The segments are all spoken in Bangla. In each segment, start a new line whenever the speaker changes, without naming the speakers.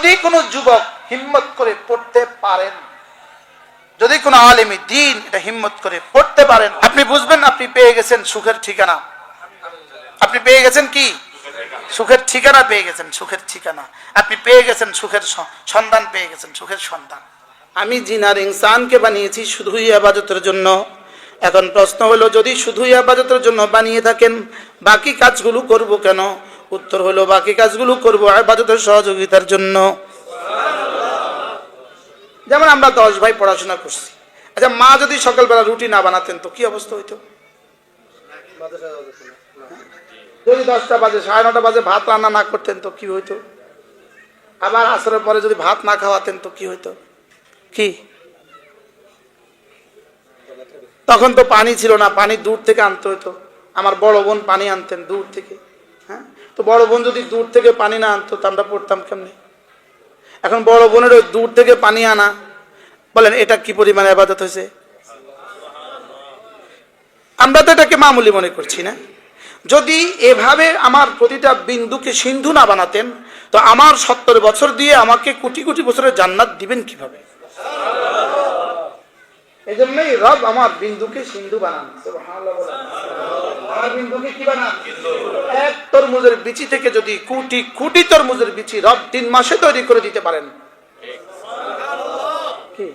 যদি কোনো যুবক হিম্মত করে পড়তে পারেন, যদি কোনো আলেমী দ্বীন এটা হিম্মত করে পড়তে পারেন, আপনি বুঝবেন আপনি পেয়ে গেছেন সুখের ঠিকানা। আপনি পেয়ে গেছেন কি? সুখের ঠিকানা পেয়ে গেছেন, সুখের ঠিকানা। আপনি পেয়ে গেছেন সুখের সন্ধান, পেয়ে গেছেন সুখের সন্ধান। আমি জিনার ইনসানকে বানিয়েছি শুধুই ইবাদতের জন্য। এখন প্রশ্ন হলো, যদি শুধুই ইবাদতের জন্য বানিয়ে থাকেন বাকি কাজগুলো করব কেন? উত্তর হলো, বাকি কাজগুলো করব ইবাদতের সহযোগিতার জন্য। যেমন আমরা 10 ভাই পড়াশোনা করছি। আচ্ছা, মা যদি সকালবেলা রুটি না বানাতেন তো কি অবস্থা হইতো? যদি 10টা বাজে, 9:30 বাজে ভাত রান্না না করতেন তো কি হইতো? আবার আসরের পরে যদি ভাত না খাওয়াতেন তো কি হইতো? কি তখন তো পানি ছিল না, পানি দূর থেকে আনতে হইতো। আমার বড় বোন পানি আনতেন দূর থেকে। হ্যাঁ, তো বড় বোন যদি দূর থেকে পানি না আনতো তো আমরা পড়তাম কেমনে? এখন বড় বোনের ওই দূর থেকে পানি আনা, বলেন এটা কি পরিমাণে ইবাদত হয়েছে? আমরা তো এটাকে মামুলি মনে করছি না। যদি এভাবে আমার প্রতিটা বিন্দুকে সিন্ধু না বানাতেন তো আমার 70 বছর দিয়ে আমাকে কোটি কোটি বছরের জান্নাত দিবেন কিভাবে? এই জন্যই রব আমার বিন্দুকে সিন্ধু বানান। সুবহানাল্লাহ বলেন। আমার বিন্দুকে কি বানান? এক তরমুজের বিচি থেকে যদি কোটি কোটি তরমুজের বিচি রব 3 মাসে তৈরি করে দিতে পারেন, কি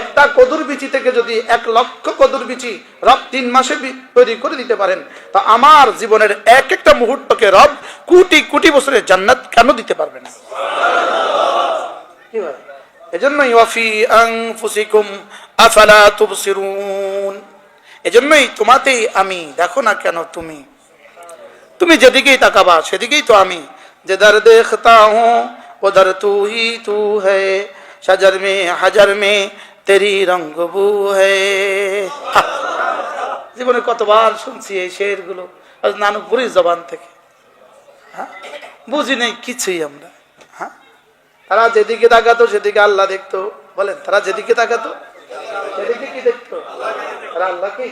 একটা কদুর বিচি থেকে যদি 1 লক্ষ কদুর বিচি রব 3 মাসে তৈরি করে দিতে পারেন, তা আমার জীবনের এক একটা মুহূর্তকে রব কোটি কোটি বছরের জান্নাত কেন দিতে পারবে না? কি হয়? এজন্যই ওয়াফি আনফুসিকুম আফালা তুবসিরুন, এজন্যই তোমাতেই আমি, দেখো না কেন তুমি? তুমি যেদিকেই তাকাবা সেদিকেই তো আমি। যেদার দেখতা হুঁ উধর তু হি তু হ্যায়, শজর মে হাজার মে তেরি রঙ্গ বু হ্যায়। জীবনে কতবার শুনছি এই শেরগুলো, আজ নানুপুরির জবান থেকে। হ্যাঁ, বুঝি নাই কিছুই আমরা। হ্যাঁ, তারা যেদিকে তাকাতো সেদিকে আল্লাহ দেখতো। বলেন, তারা যেদিকে তাকাতো সেদিকে কি দেখতো? তারা আল্লাহকে।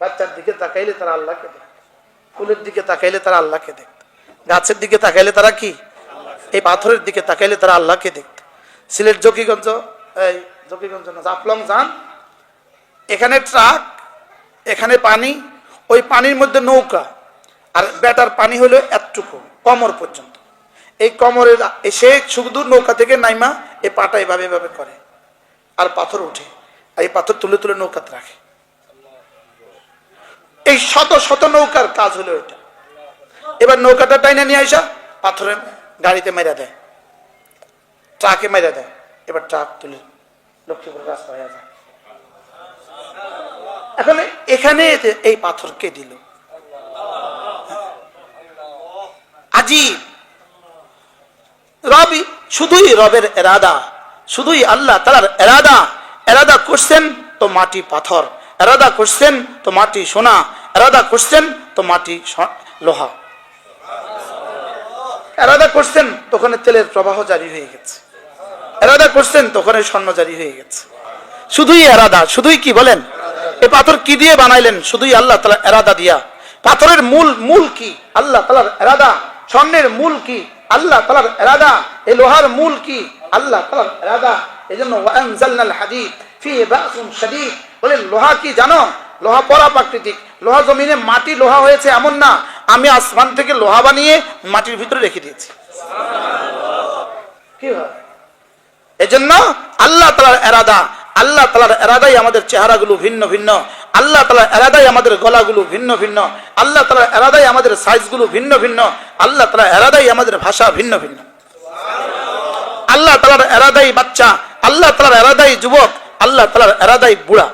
বাচ্চার দিকে তাকাইলে তারা আল্লাহকে দেখতো, ফুলের দিকে তাকাইলে তারা আল্লাহকে দেখত, গাছের দিকে তাকাইলে তারা কি? এই পাথরের দিকে তাকাইলে তারা আল্লাহকে দেখত। সিলেট জকিগঞ্জ, এই জকিগঞ্জ না, জাফলং যান, এখানে ট্রাক, এখানে পানি, ওই পানির মধ্যে নৌকা, আর বেটার পানি হলো এতটুকু কোমর পর্যন্ত। এই কোমরের এসে শুধু নৌকা থেকে নাইমা এই পাটা এভাবে এভাবে করে, আর পাথর উঠে, আর এই পাথর তুলে তুলে নৌকাতে রাখে। এই শত শত নৌকার কাজ হলো এটা। এবার নৌকাটা টাইনা নিয়ে আসা পাথরের গাড়িতে মেরা দেয়, ট্রাকে মেরা দেয়। এবার ট্রাক তুলে লক্ষ্মীপুর রাস্তা হয়ে যায়। এখন এখানে এই পাথর কে দিল? আজীব। রবি শুধুই রবের এরাদা, শুধুই আল্লাহ তাআলার এরাদা। এরাদা করছেন তো মাটি পাথর, এরাদা করছেন তো মাটি সোনা, এরাদা করছেন তো মাটি লোহা। এরাদা করছেন তো ওখানে তেলের প্রবাহ জারি হয়ে গেছে, এরাদা করছেন তো ওখানে স্বর্ণ জারি হয়ে গেছে। শুধুই এরাদা, শুধুই কি বলেন? এই পাথর কি দিয়ে বানাইলেন? শুধুই আল্লাহ তাআলা এরাদা দিয়া। পাথরের মূল কি? আল্লাহ তাআলার এরাদা। স্বর্ণের মূল কি? আল্লাহ তাআলার এরাদা। এই লোহার মূল কি? আল্লাহ তাআলার এরাদা। এজন্য ওয়ানজালনাল হাদীদ ফি বাসুন শাদীদ, বলে লোহা কি জানো? লোহা পরাপ্রাকৃতিক। লোহা জমিনে মাটি লোহা হয়েছে এমন না, আমি আসমান থেকে লোহা বানিয়ে মাটির ভিতরে রেখে দিয়েছি। কি হয়? এজন্য আল্লাহ তাআলার এরাদা, আল্লাহ তাআলার এরাদাই আমাদের চেহারাগুলো ভিন্ন ভিন্ন, আল্লাহ তাআলার এরাদাই আমাদের গলাগুলো ভিন্ন ভিন্ন, আল্লাহ তাআলার এরাদাই আমাদের সাইজগুলো ভিন্ন ভিন্ন, আল্লাহ তাআলার এরাদাই আমাদের ভাষা ভিন্ন ভিন্ন। আল্লাহ তাআলার এরাদাই বাচ্চা, আল্লাহ তাআলার এরাদাই যুবক, আল্লাহ তাআলার এরাদাই বুড়া।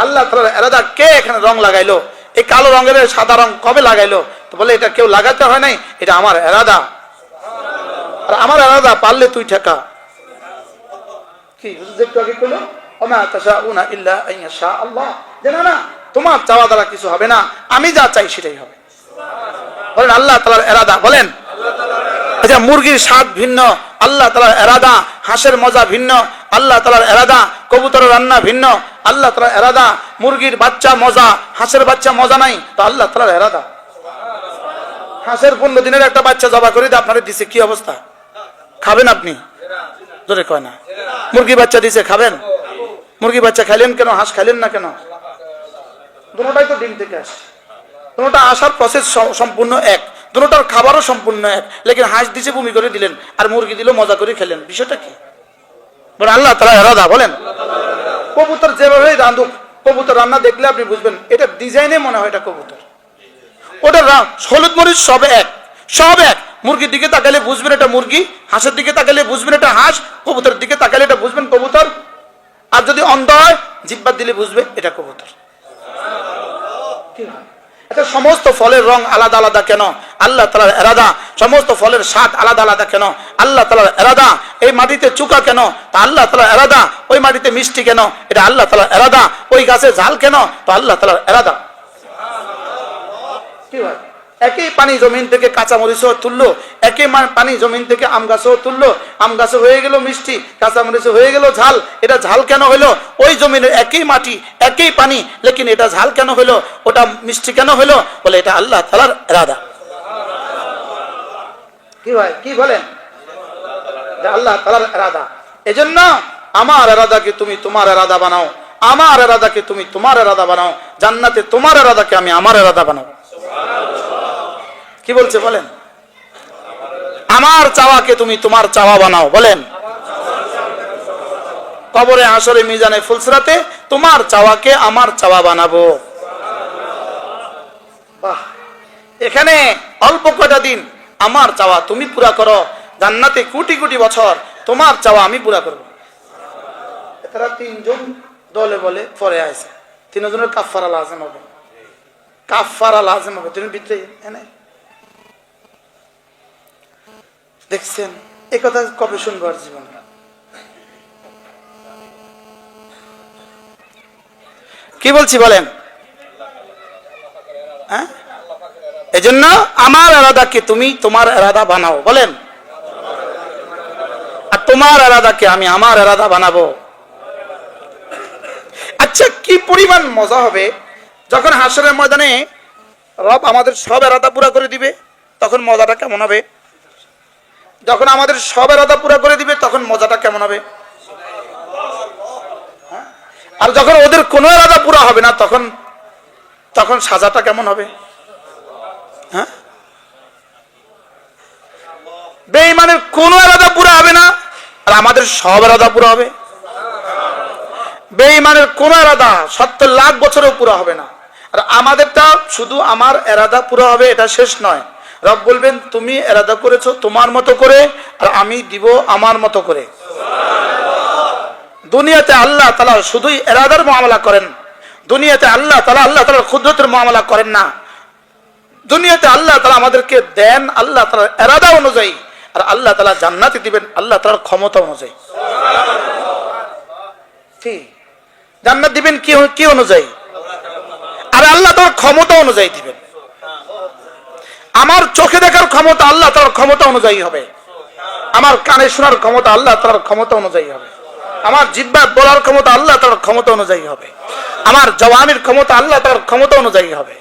আল্লাহ তাআলার এরাদা। কে এখানে রং লাগাইলো? এই কালো রঙের সাদা রং কবে লাগাইলো? তো বলে এটা কেউ লাগাতে হয় নাই, এটা আমার এরাদা। আর আমার এরাদা পারলে তুই ঠেকা। কি একটু আগে কইলো, ওমা তাশাউনা ইল্লা আন ইয়াশা আল্লাহ, যে না তোমার চাওয়া দ্বারা কিছু হবে না, আমি যা চাই সেটাই হবে। বলেন আল্লাহ তাআলার এরাদা। বলেন, আচ্ছা মুরগির স্বাদ ভিন্ন, আল্লাহ তাআলার এরাদা। হাঁসের মজা ভিন্ন, আল্লাহ তাআলার এরাদা। কবুতরের রান্না ভিন্ন, আল্লাহ তাআলার এরাদা। মুরগির বাচ্চা মজা, হাঁসের বাচ্চা মজা নাই, তো আল্লাহ তাআলার এরাদা। হাঁসের 15 দিনের একটা বাচ্চা জবা করে দিয়ে আপনারা দিছে, কি অবস্থা? খাবেন আপনি? জোরে কয় না। মুরগি বাচ্চা দিছে, খাবেন? মুরগি বাচ্চা খাইলেন কেন, হাঁস খাইলেন না কেন? দুটোটাই তো ডিম থেকে আসছে, দুটোটা আসার প্রসেস সম্পূর্ণ এক, দুটোটার খাবারও সম্পূর্ণ এক। লেকিন হাঁস দিছে বমি করে দিলেন, আর মুরগি দিল মজা করে খেলেন, বিষয়টা কি? বলে আল্লাহ তাআলা ইরাদা। বলেন কবুতর যেভাবে রাঁধুক, কবুতর রান্না দেখলে আপনি বুঝবেন এটা ডিজাইনে মনে হয় এটা কবুতর, ওটা হলুদ মরিচ সব এক, সব এক। মুরগির দিকে তাকালে বুঝবেন এটা মুরগি, হাঁসের দিকে তাকালে বুঝবেন এটা হাঁস, কবুতরের দিকে তাকালে এটা বুঝবেন কবুতর। আর যদি অন্ধ হয় জিহ্বা দিলে বুঝবে এটা কবুতর। আচ্ছা, সমস্ত ফলের রং আলাদা আলাদা কেন? আল্লাহ তাআলার ইরাদা। সমস্ত ফলের স্বাদ আলাদা আলাদা কেন? আল্লাহ তাআলার ইরাদা। এই মাটিতে চুকা কেন? তা আল্লাহ তাআলার ইরাদা। ওই মাটিতে মিষ্টি কেন? এটা আল্লাহ তাআলার ইরাদা। ওই গাছে ঝাল কেন? তো আল্লাহ তাআলার ইরাদা। কি হয়? একই পানি জমিন থেকে কাঁচা মরিচও তুললো, একই পানি জমিন থেকে আম গাছও তুললো, আম গাছে হয়ে গেল মিষ্টি, কাঁচা মরিচ হয়ে গেল ঝাল। এটা ঝাল কেন হইলো? ওই জমিনের একই মাটি, একই পানি, লেকিন এটা ঝাল কেন হইলো, ওটা মিষ্টি কেন হইলো? বলে এটা আল্লাহ তাআলার ইরাদা। কি ভাই, কি বলেন? আল্লাহ তাআলার ইরাদা। এজন্য আমার ইরাদাকে তুমি তোমার ইরাদা বানাও, আমার ইরাদাকে তুমি তোমার ইরাদা বানাও, জান্নাতে তোমার ইরাদাকে আমি আমার ইরাদা বানাও। কি বলছে বলেন? আমার চাওয়াকে তুমি তোমার চাওয়া বানাও। বলেন কবরে, হাসরে, মিজানে, ফুলসিরাতে তোমার চাওয়াকে আমার চাওয়া বানাবো। বাহ! এখানে অল্প কয়টা দিন আমার চাওয়া তুমি পুরা করো, জান্নাতে কোটি কোটি বছর তোমার চাওয়া আমি পুরা করব। এরা তিনজন দলে বলে পরে আছে, তিনজনের কাফারা লাজিম হবে, কাফারা লাজিম হবে। তুমি ভিতরে এনে দেখছেন এই কথা কবে শুনবো আর জীবনে? কি বলছি বলেন? হ্যাঁ, এজন্য আমার ইরাদাকে তুমি তোমার ইরাদা বানাও। বলেন আর তোমার ইরাদাকে আমি আমার ইরাদা বানাবো। আচ্ছা, কি পরিমাণ মজা হবে যখন হাসরের ময়দানে রব আমাদের সব ইরাদা পুরা করে দিবে, তখন মজাটা কেমন হবে? যখন আমাদের সব ইরাদা পুরা করে দিবে তখন মজাটা কেমন হবে? আর যখন ওদের কোনো ইরাদা পুরা হবে না তখন তখন সাজাটা কেমন হবে? হ্যাঁ, বেঈমানের কোনো ইরাদা পুরা হবে না আর আমাদের সব ইরাদা পুরা হবে। বেঈমানের কোনো ইরাদা 70 লাখ বছরেও পুরা হবে না, আর আমাদেরটা শুধু আমার ইরাদা পুরা হবে, এটা শেষ নয়। রব বলবেন তুমি ইরাদা করেছো তোমার মতো করে, আর আমি দিব আমার মতো করে। দুনিয়াতে আল্লাহ তাআলা শুধুই ইরাদার মুআমালা করেন, দুনিয়াতে আল্লাহ তাআলার কুদরতের মুআমালা করেন না। দুনিয়াতে আল্লাহ তাআলা আমাদেরকে দেন আল্লাহ তাআলার ইরাদা অনুযায়ী, আর আল্লাহ তাআলা জান্নাতে দিবেন আল্লাহ তাআলার ক্ষমতা অনুযায়ী। ঠিক, জান্নাত দিবেন কি অনুযায়ী? আর আল্লাহ তাআলার ক্ষমতা অনুযায়ী দিবেন। আমার চোখে দেখার ক্ষমতা আল্লাহ তাআলার ক্ষমতা অনুযায়ী হবে, আমার কানে শোনার ক্ষমতা আল্লাহ তাআলার ক্ষমতা অনুযায়ী হবে, আমার জিহ্বা বলার ক্ষমতা আল্লাহ তাআলার ক্ষমতা অনুযায়ী হবে, আমার জবানের ক্ষমতা আল্লাহ তাআলার ক্ষমতা অনুযায়ী হবে।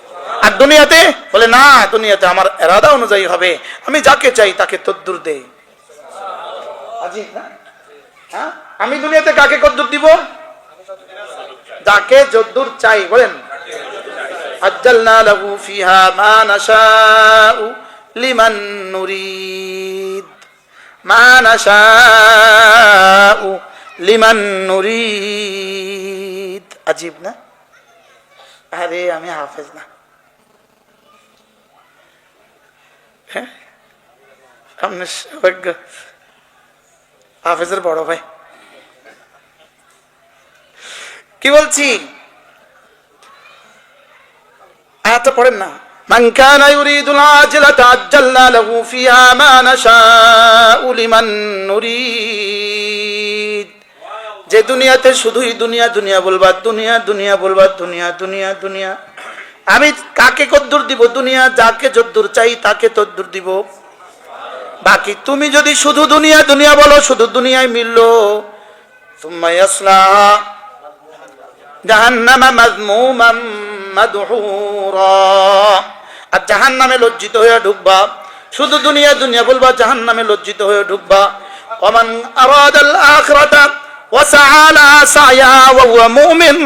আর দুনিয়াতে বলে না, দুনিয়াতে আমার ইরাদা অনুযায়ী হবে, আমি যাকে চাই তাকে তদ্দুর দেই। আজীব না? হ্যাঁ, আমি দুনিয়াতে কাকে কদ্দুর দিব? যাকে যদ্দুর চাই। বলেন আজ্জালনা লাহু ফিহা মা নাশাউ লিমান নুরিদ, মা নাশাউ লিমান নুরিদ। আজীব না? আরে আমি হাফেজ না, হ্যাঁ আপনি সৌভাগ্য হাফেজের বড় ভাই। কি বলছি? আয়াতটা পড়েন না। মান কানা ইউরিদুল আজলাতা আজ্জালনা লাহু ফিহা মা নাশাউ লিমান নুরিদ। যে দুনিয়াতে শুধুই দুনিয়া দুনিয়া বলবা, দুনিয়া দুনিয়া বলবা, দুনিয়া দুনিয়া দুনিয়া, আমি কাকে কদ্দুর দিব? দুনিয়া যাকে যদ্দুর চাই তাকে তদ্দুর দিব। বাকি তুমি যদি শুধু দুনিয়া দুনিয়া বলো, শুধু দুনিয়ায় মিললো, সুম্মা ইয়াসলা জাহান্নামা মাযমুমান মাদহুরা, আর জাহান্নামে লজ্জিত হয়ে ঢুকবা। শুধু দুনিয়া দুনিয়া বলবা, জাহান্নামে লজ্জিত হয়ে ঢুকবা। ওয়ামান আরাদাল আখিরাতা ওয়া সাআ লাহা সা'য়াহা ওয়া হুয়া মুমিন,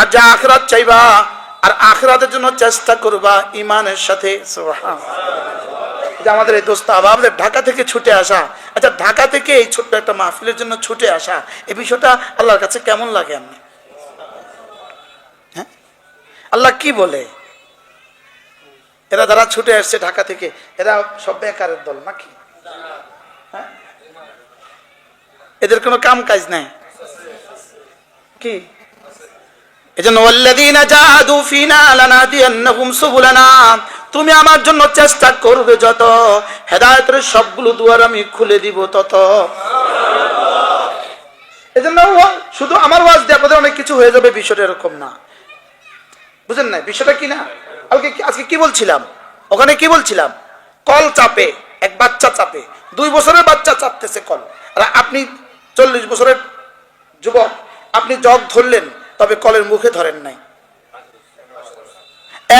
আর যা আখিরাত চাইবা আর আখিরাতের জন্য চেষ্টা করবা ঈমানের সাথে। সুবহানাল্লাহ। যে আমাদের এই দোস্ত আমাদের ঢাকা থেকে ছুটে আসা, আচ্ছা ঢাকা থেকে এই ছোট্ট একটা মাহফিলের জন্য ছুটে আসা, এই বিষয়টা আল্লাহর কাছে কেমন লাগে? আপনি হ্যাঁ, আল্লাহ কি বলে? এরা যারা ছুটে আসছে ঢাকা থেকে, এরা সব বেকারের দল নাকি? হ্যাঁ, এদের কোনো কাম কাজ নাই কি? এজন্য ওয়াল্লাযীনা জাহাদু ফীনা লানাহদিয়ান্নাহুম সুবুলানা, তুমি আমার জন্য চেষ্টা করবে যত, হেদায়েতের সবগুলো দুয়ার আমি খুলে দিব তত। এজন্য শুধু আমার ওয়াজ দিয়ে আপনাদের অনেক কিছু হয়ে যাবে, বিষয়টা এরকম না। বুঝেন না বিষয়টা কি? না আজকে কি বলছিলাম, ওখানে কি বলছিলাম, কল চাপে এক বাচ্চা চাপে, 2 বছরের বাচ্চা চাপতেছে কল, আর আপনি 40 বছরের যুবক, আপনি জগ ধরলেন তবে কলের মুখে ধরেন নাই,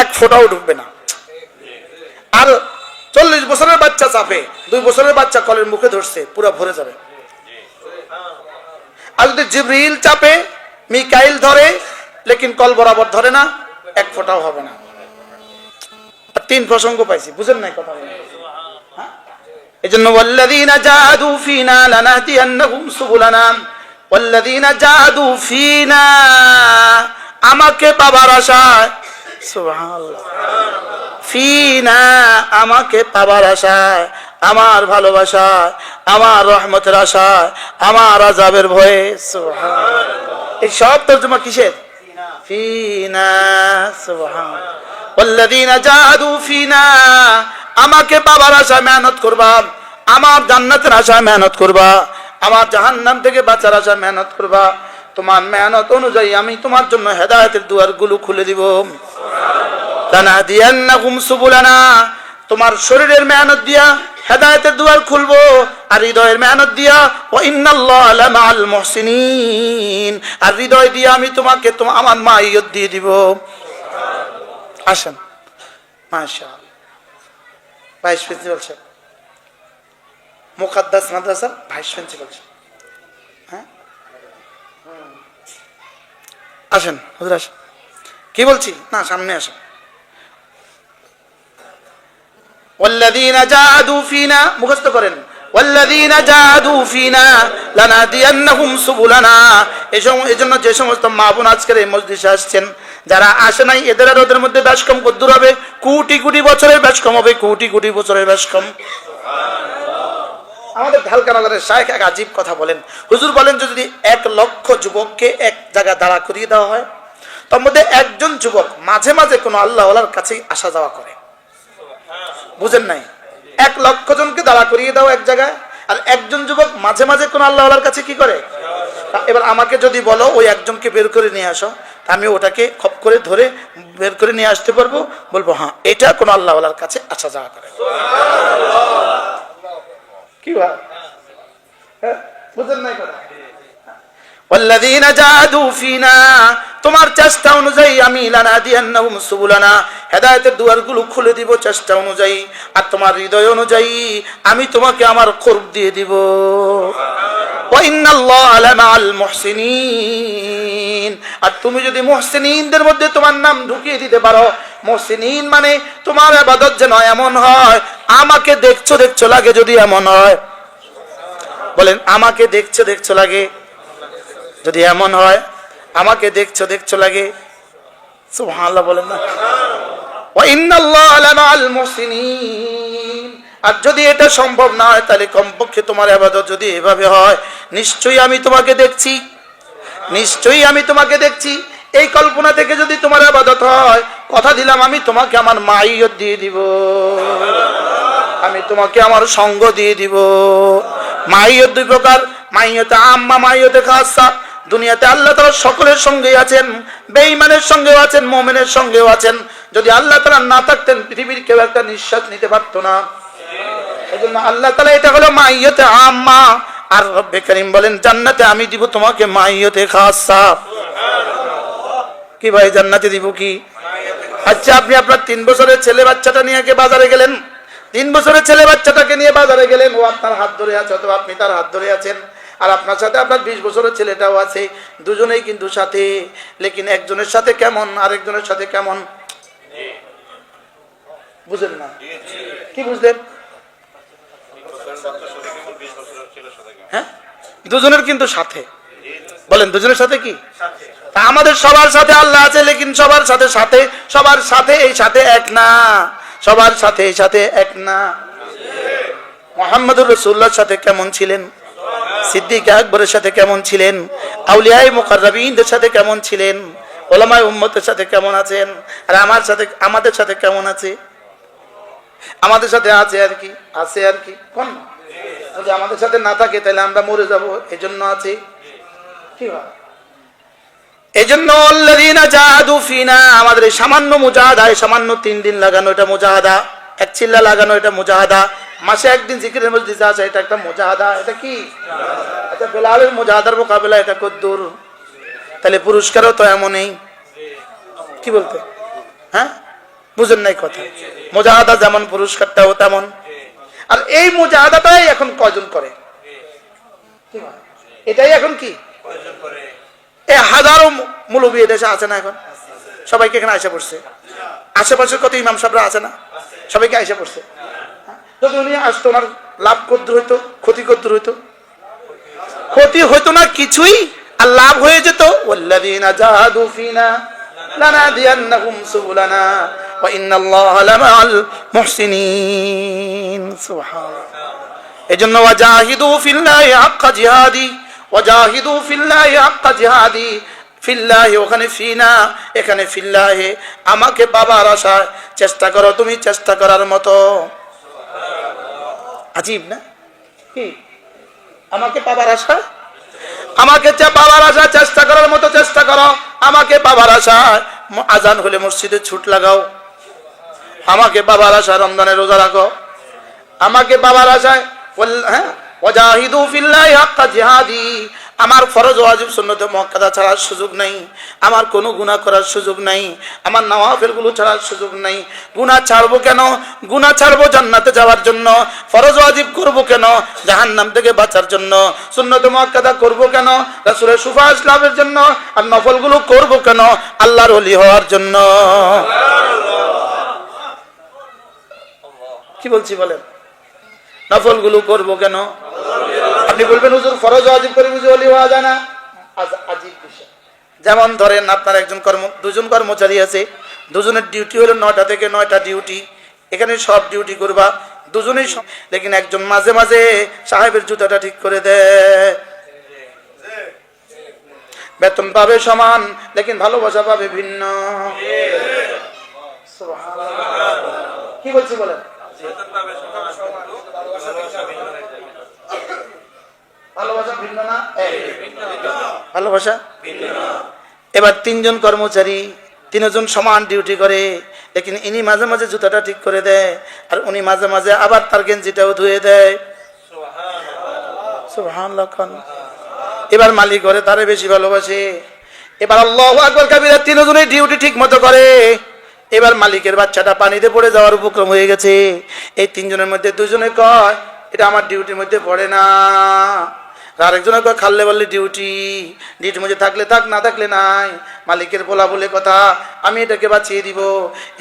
এক ফোঁটাও ঢুকবে না। আর 40 বছরের বাচ্চা চাপে, 2 বছরের বাচ্চা কলের মুখে ধরছে, পুরো ভরে যাবে। আর যদি জিবরিল চাপে, মিকাইল ধরে, লেকিন কল বরাবর ধরে না, এক ফোঁটাও হবে না। 3 প্রসঙ্গ পাইছি, বুঝেন নাই কথা? এজন্য ওয়াল্লাযীনা জাহাদু ফীনা লানাহদিয়ান্নাহুম সুবুলানা, ওয়াল্লাযীনা জাহাদু ফীনা, আমাকে পাবার আশায়, সুবহানাল্লাহ, ফীনা আমাকে পাবার আশায়, আমার ভালোবাসায়, আমার রহমতের আশায়, আমার আযাবের ভয়ে, সুবহানাল্লাহ। এই সব তরজমা কিসের? ফীনা, সুবহানাল্লাহ। ওয়াল্লাযীনা জাহাদু ফীনা, আমাকে পাবার আশায় মেহনত করবা, আমার জান্নাতের আশায় মেহনত করবা, আমার জাহান্নাম থেকে বাঁচার আশায় মেহনত করবা। তোমার মেহনত অনুযায়ী আমি তোমার জন্য হেদায়েতের দুয়ারগুলো খুলে দিব। লানাহদিয়ান্নাহুম সুবুলানা, তোমার শরীরের মেহনত দিয়া হেদায়েতের দুয়ার খুলবো, আর হৃদয়ের মেহনত দিয়া ওয়া ইন্নাল্লাহা লামাআল মুহসিনিন, আর হৃদয় দিয়া আমি তোমাকে আমার মাইয়ত দিয়ে দিব। আসেন, মাশাআল্লাহ। ভাইস প্রিন্সিপাল সাহেব, মুকাদ্দাস মাদ্রাসার ভাইস প্রিন্সিপাল সাহেব, হ্যাঁ আসেন, হুজুর আসেন। কি বলছি না, সামনে আসেন। ওয়াল্লাযীনা জাহাদু ফীনা, মুখস্থ করেন, ওয়াল্লাযীনা জাহাদু ফীনা লানাহদিয়ান্নাহুম সুবুলানা। এজন্য যে সমস্ত মা বোন আজকের এই মজলিসে আসছেন, যারা আসে নাই, এদের আর ওদের মধ্যে ব্যাস কম কদ্দুর হবে? কোটি কোটি বছরের ব্যাস কম হবে, কোটি কোটি বছরের ব্যাস কম। আমাদের ঢালকানগরের শায়েখ এক আজীব কথা বলেন। হুজুর বলেন যে যদি 1 লক্ষ যুবককে এক জায়গায় দাঁড়া করিয়ে দেওয়া হয়, তার মধ্যে একজন যুবক মাঝে মাঝে কোনো আল্লাহওয়ালার কাছে আসা যাওয়া করে। বুঝেন নাই? 1 লক্ষ জনকে দাঁড়া করিয়ে দাও এক জায়গায়, আর একজন যুবক মাঝে মাঝে কোনো আল্লাহওয়ালার কাছে কি করে? এবার আমাকে যদি বলো ওই একজনকে বের করে নিয়ে আসো, আমি ওটাকে খপ করে ধরে বের করে নিয়ে আসতে পারবো? বলবো হ্যাঁ, এটা কোনো আল্লাহওয়ালার কাছে আসা যাওয়া করে। কি ভাই, বুঝেন নাই কথা? ওয়াল্লাযীনা জাহাদু ফীনা, তোমার চেষ্টা অনুযায়ী আমি লানাহদিয়ান্নাহুম সুবুলানা, হেদায়েতের দুয়ারগুলো খুলে দিব চেষ্টা অনুযায়ী, আর তোমার হৃদয় অনুযায়ী আমি তোমাকে আমার কুরব দিয়ে দিব। ওয়া ইন্নাল্লাহা লামাআল মুহসিনিন, আর তুমি যদি মুহসিনিনদের মধ্যে তোমার নাম ঢুকিয়ে দিতে পারো, মুহসিনিন মানে তোমার ইবাদত যেন এমন হয় আমাকে দেখছো দেখছো লাগে, যদি এমন হয়, বলেন আমাকে দেখছো দেখছো লাগে, যদি এমন হয় আমাকে দেখছো দেখছো লাগে, সুবহানাল্লাহ বলেন না? ওয়া ইন্নাল্লাহা লামাআল মুহসিনিন, আর যদি এটা সম্ভব না হয় তাহলে কমপক্ষে তোমার ইবাদত যদি এভাবে হয়, নিশ্চয়ই আমি তোমাকে দেখছি, নিশ্চয়ই আমি তোমাকে দেখছি, এই কল্পনা থেকে যদি তোমার ইবাদত হয়, কথা দিলাম আমি তোমাকে আমার মাইয়ত দিয়ে দিব, আমি তোমাকে আমার সঙ্গ দিয়ে দিব। মাইয়ত 2 প্রকার, মাইয়তে আম্মা, মাইয়তে খাসা। দুনিয়াতে আল্লাহ তাআলা সকলের সঙ্গেই আছেন, বেঈমানের সঙ্গেও আছেন, মুমিনের সঙ্গেও আছেন। যদি আল্লাহ তাআলা না থাকতেন পৃথিবীর কেউ একটা নিঃশ্বাস নিতে পারতো না। এজন্য আল্লাহ তাআলা, এটা হলো মাইয়তে আম্মা। আর রব্বে কারীম বলেন জান্নাতে আমি দিব তোমাকে মাইয়তে খাসা। কি ভাই, জান্নাতে দিব কি? আচ্ছা, আপনি আপনার 3 বছরের ছেলে বাচ্চাটা নিয়ে বাজারে গেলেন, 3 বছরের ছেলে বাচ্চাটাকে নিয়ে বাজারে গেলেন, ও আপনার হাত ধরে আছে অথবা আপনি তার হাত ধরে আছেন, আর আপনার সাথে আপনার 20 বছরের ছেলেটাও আছে, দুজনেই কিন্তু সাথে, লেকিন একজনের সাথে কেমন আরেকজনের সাথে কেমন বুঝেন না? কি বুঝলেন? হ্যাঁ, দুজনের কিন্তু সাথে, বলেন দুজনের সাথে কি? তা আমাদের সবার সাথে আল্লাহ আছে, লেকিন সবার সাথে সাথে, সবার সাথে এই সাথে এক না, সবার সাথে এই সাথে এক না। মুহাম্মদুর রাসূলুল্লাহর সাথে কেমন ছিলেন, সিদ্দিক আকবরের সাথে কেমন ছিলেন, আউলিয়ায়ে মুকাররাবিনদের সাথে কেমন ছিলেন, উলামায়ে উম্মতের সাথে কেমন আছেন, আর আমাদের সাথে কেমন আছে? আমাদের সাথে আছে আর কি, আছে আর কি, কোন যদি আমাদের সাথে না থাকে তাহলে আমরা মরে যাব, এজন্য আছে। কি হয়? এজন্য আল্লাযীনা জাহাদু ফিনা, আমাদের এই সামান্য মুজাহাদা, এই সামান্য 3 দিন লাগানো এটা মুজাহাদা, এক চিল্লা লাগানো এটা মুজাহাদা, মাসে একদিন জিকিরের মজলিসে আসা এটা একটা মুজাহাদা। এটা কি? আচ্ছা, বেলালের মুজাহাদার মোকাবেলা এটা কদ্দুর? তাহলে পুরস্কারও তো এমনই। কি বলতে? হ্যাঁ, বুঝেন নাই কথা? মুজাহাদা যেমন পুরস্কারটাও তেমন। আর এই মুজাহাদাটাই এখন কয়জন করে? এটাই এখন কি হাজারো মৌলবী এদেশে আছে না? এখন সবাইকে এখানে আইসা পড়ছে, আশেপাশের কত ইমাম সাহেবরা আছে না, সবাইকে আইসা পড়ছে। যদি উনি আসতো, ওনার লাভ কদ্দুর হইতো, ক্ষতি কদ্দুর হইতো? ক্ষতি হইতো না কিছুই, আর লাভ হয়ে যেত। ওয়াল্লাযীনা জাহাদু ফিনা লানাহদিয়ান্নাহুম সুবুলানা ওয়া ইন্নাল্লাহা লামাআল মুহসিনিন। সুবহানাল্লাহ। এজন্য ওয়াজাহিদু ফিল্লাহি হাক্কা জিহাদি, ওয়াজাহিদু ফিল্লাহি হাক্কা জিহাদি, ফিল্লাহি ওখানে ফিনা, এখানে ফিল্লাহি। আমাকে পাবার আশায় চেষ্টা করো তুমি চেষ্টা করার মতো। আজীব না? কি আমাকে পাবার আশা, আমাকে পাবার আশা চেষ্টা করার মতো চেষ্টা করো। আমাকে পাবার আশা আজান হলে মসজিদে ছুট লাগাও, আমাকে পাবার আশা রমজানের রোজা রাখো, আমাকে পাবার আশায় হ্যাঁ ওয়াজাহিদু ফিল্লাহি হাক্কা জিহাদি। আমার ফরজ ওয়াজিব সুন্নাত মুআক্কাদা ছাড়ার সুযোগ নাই, আমার কোনো গুনাহ করার সুযোগ নাই, আমার নওয়াফিলগুলো ছাড়ার সুযোগ নাই। গুনাহ ছাড়বো কেন? গুনাহ ছাড়বো জান্নাতে যাওয়ার জন্য। ফরজ ওয়াজিব করব কেন? জাহান্নাম থেকে বাঁচার জন্য। সুন্নাত মুআক্কাদা করব কেন? রাসূলের সুপারিশ লাভের জন্য। আর নফলগুলো করব কেন? আল্লাহর ওলি হওয়ার জন্য। কি বলছি বলেন? নফলগুলো করব কেন? আপনি বলবেন হুজুর ফরজ ওয়াজিব করে বুঝি ওলি হওয়া যায় না? আজীব বিষয়। যেমন ধরেন আপনার দুজন কর্মচারী আছে, দুজনের ডিউটি হলো 9টা থেকে 9টা ডিউটি, এখানে সব ডিউটি করবা দুজনেই, লেকিন একজন মাঝে মাঝে সাহেবের জুতাটা ঠিক করে দেয়। বেতন পাবে সমান, লেকিন ভালোবাসা পাবে ভিন্ন। কি বলছি বলেন? ভালোবাসা ভিন্ন না? ভালোবাসা ভিন্ন। এবার 3 জন কর্মচারী, 3 জন সমান ডিউটি করে, লেকিন ইনি মাঝে মাঝে জুতাটা ঠিক করে দেয়, আর উনি মাঝে মাঝে আবার তার গেঞ্জিটাও ধুয়ে দেয়। সুবহানাল্লাহ। এবার মালিক করে তারে বেশি ভালোবাসে। এবার আল্লাহু আকবার কাবীরা 3 জনের ডিউটি ঠিক মতো করে। এবার মালিকের বাচ্চাটা পানিতে পড়ে যাওয়ার উপক্রম হয়ে গেছে। এই 3 জনের মধ্যে 2 জনে কয় এটা আমার ডিউটির মধ্যে পড়ে না, আরেকজনের কয় খাললে বললে ডিউটির মধ্যে থাকলে থাক, না থাকলে নাই। মালিকের বলা বলে কথা, আমি এটাকে বাঁচিয়ে দিব।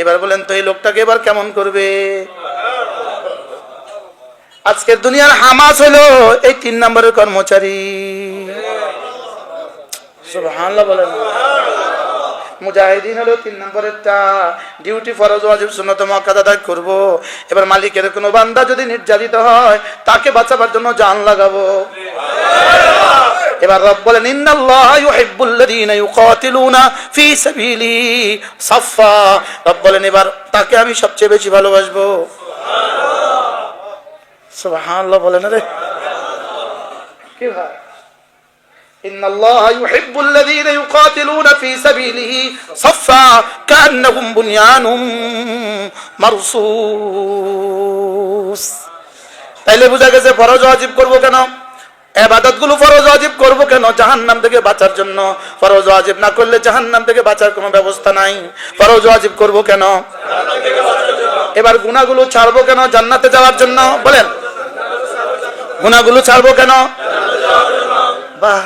এবার বলেন তো এই লোকটাকে এবার কেমন করবে? আজকের দুনিয়ার হামাস হলো এই 3 নম্বরের কর্মচারী। সুবহানাল্লাহ বলেন। মুজাহিদিন হলো 3 নম্বরেরটা, ডিউটি ফরজ ওয়াজিব সুন্নাত মুআক্কাদা আদায় করব। এবার মালিকের কোনো বান্দা যদি নির্যাতিত হয় তাকে বাঁচাবার জন্য জান লাগাবো। এবার রব বলেন ইন্নাল্লাহা ইউহিব্বুল্লাযীনা ইউকাতিলুনা ফি সাবিলিহি সাফফা। রব বলেন এবার তাকে আমি সবচেয়ে বেশি ভালোবাসবো। সুবহানাল্লাহ বলেন। রে কি ভাই, ইন্নাল্লাহা ইউহিব্বুল্লাযীনা ইউকাতিলুনা ফি সাবিলিহি সাফফা কান্নাহুম বুনয়ানুম মারসুস। তাইলে বোঝা গেছে ফরজ ওয়াজিব করব কেন? ইবাদতগুলো ফরজ ওয়াজিব করব কেন? জাহান্নাম থেকে বাঁচার জন্য। ফরজ ওয়াজিব না করলে জাহান্নাম থেকে বাঁচার কোনো ব্যবস্থা নাই। ফরজ ওয়াজিব করব কেন? জাহান্নাম থেকে বাঁচার জন্য। এবার গুনাহগুলো ছাড়বো কেন? জান্নাতে যাওয়ার জন্য। বলেন, গুনাহগুলো ছাড়বো কেন? বাহ,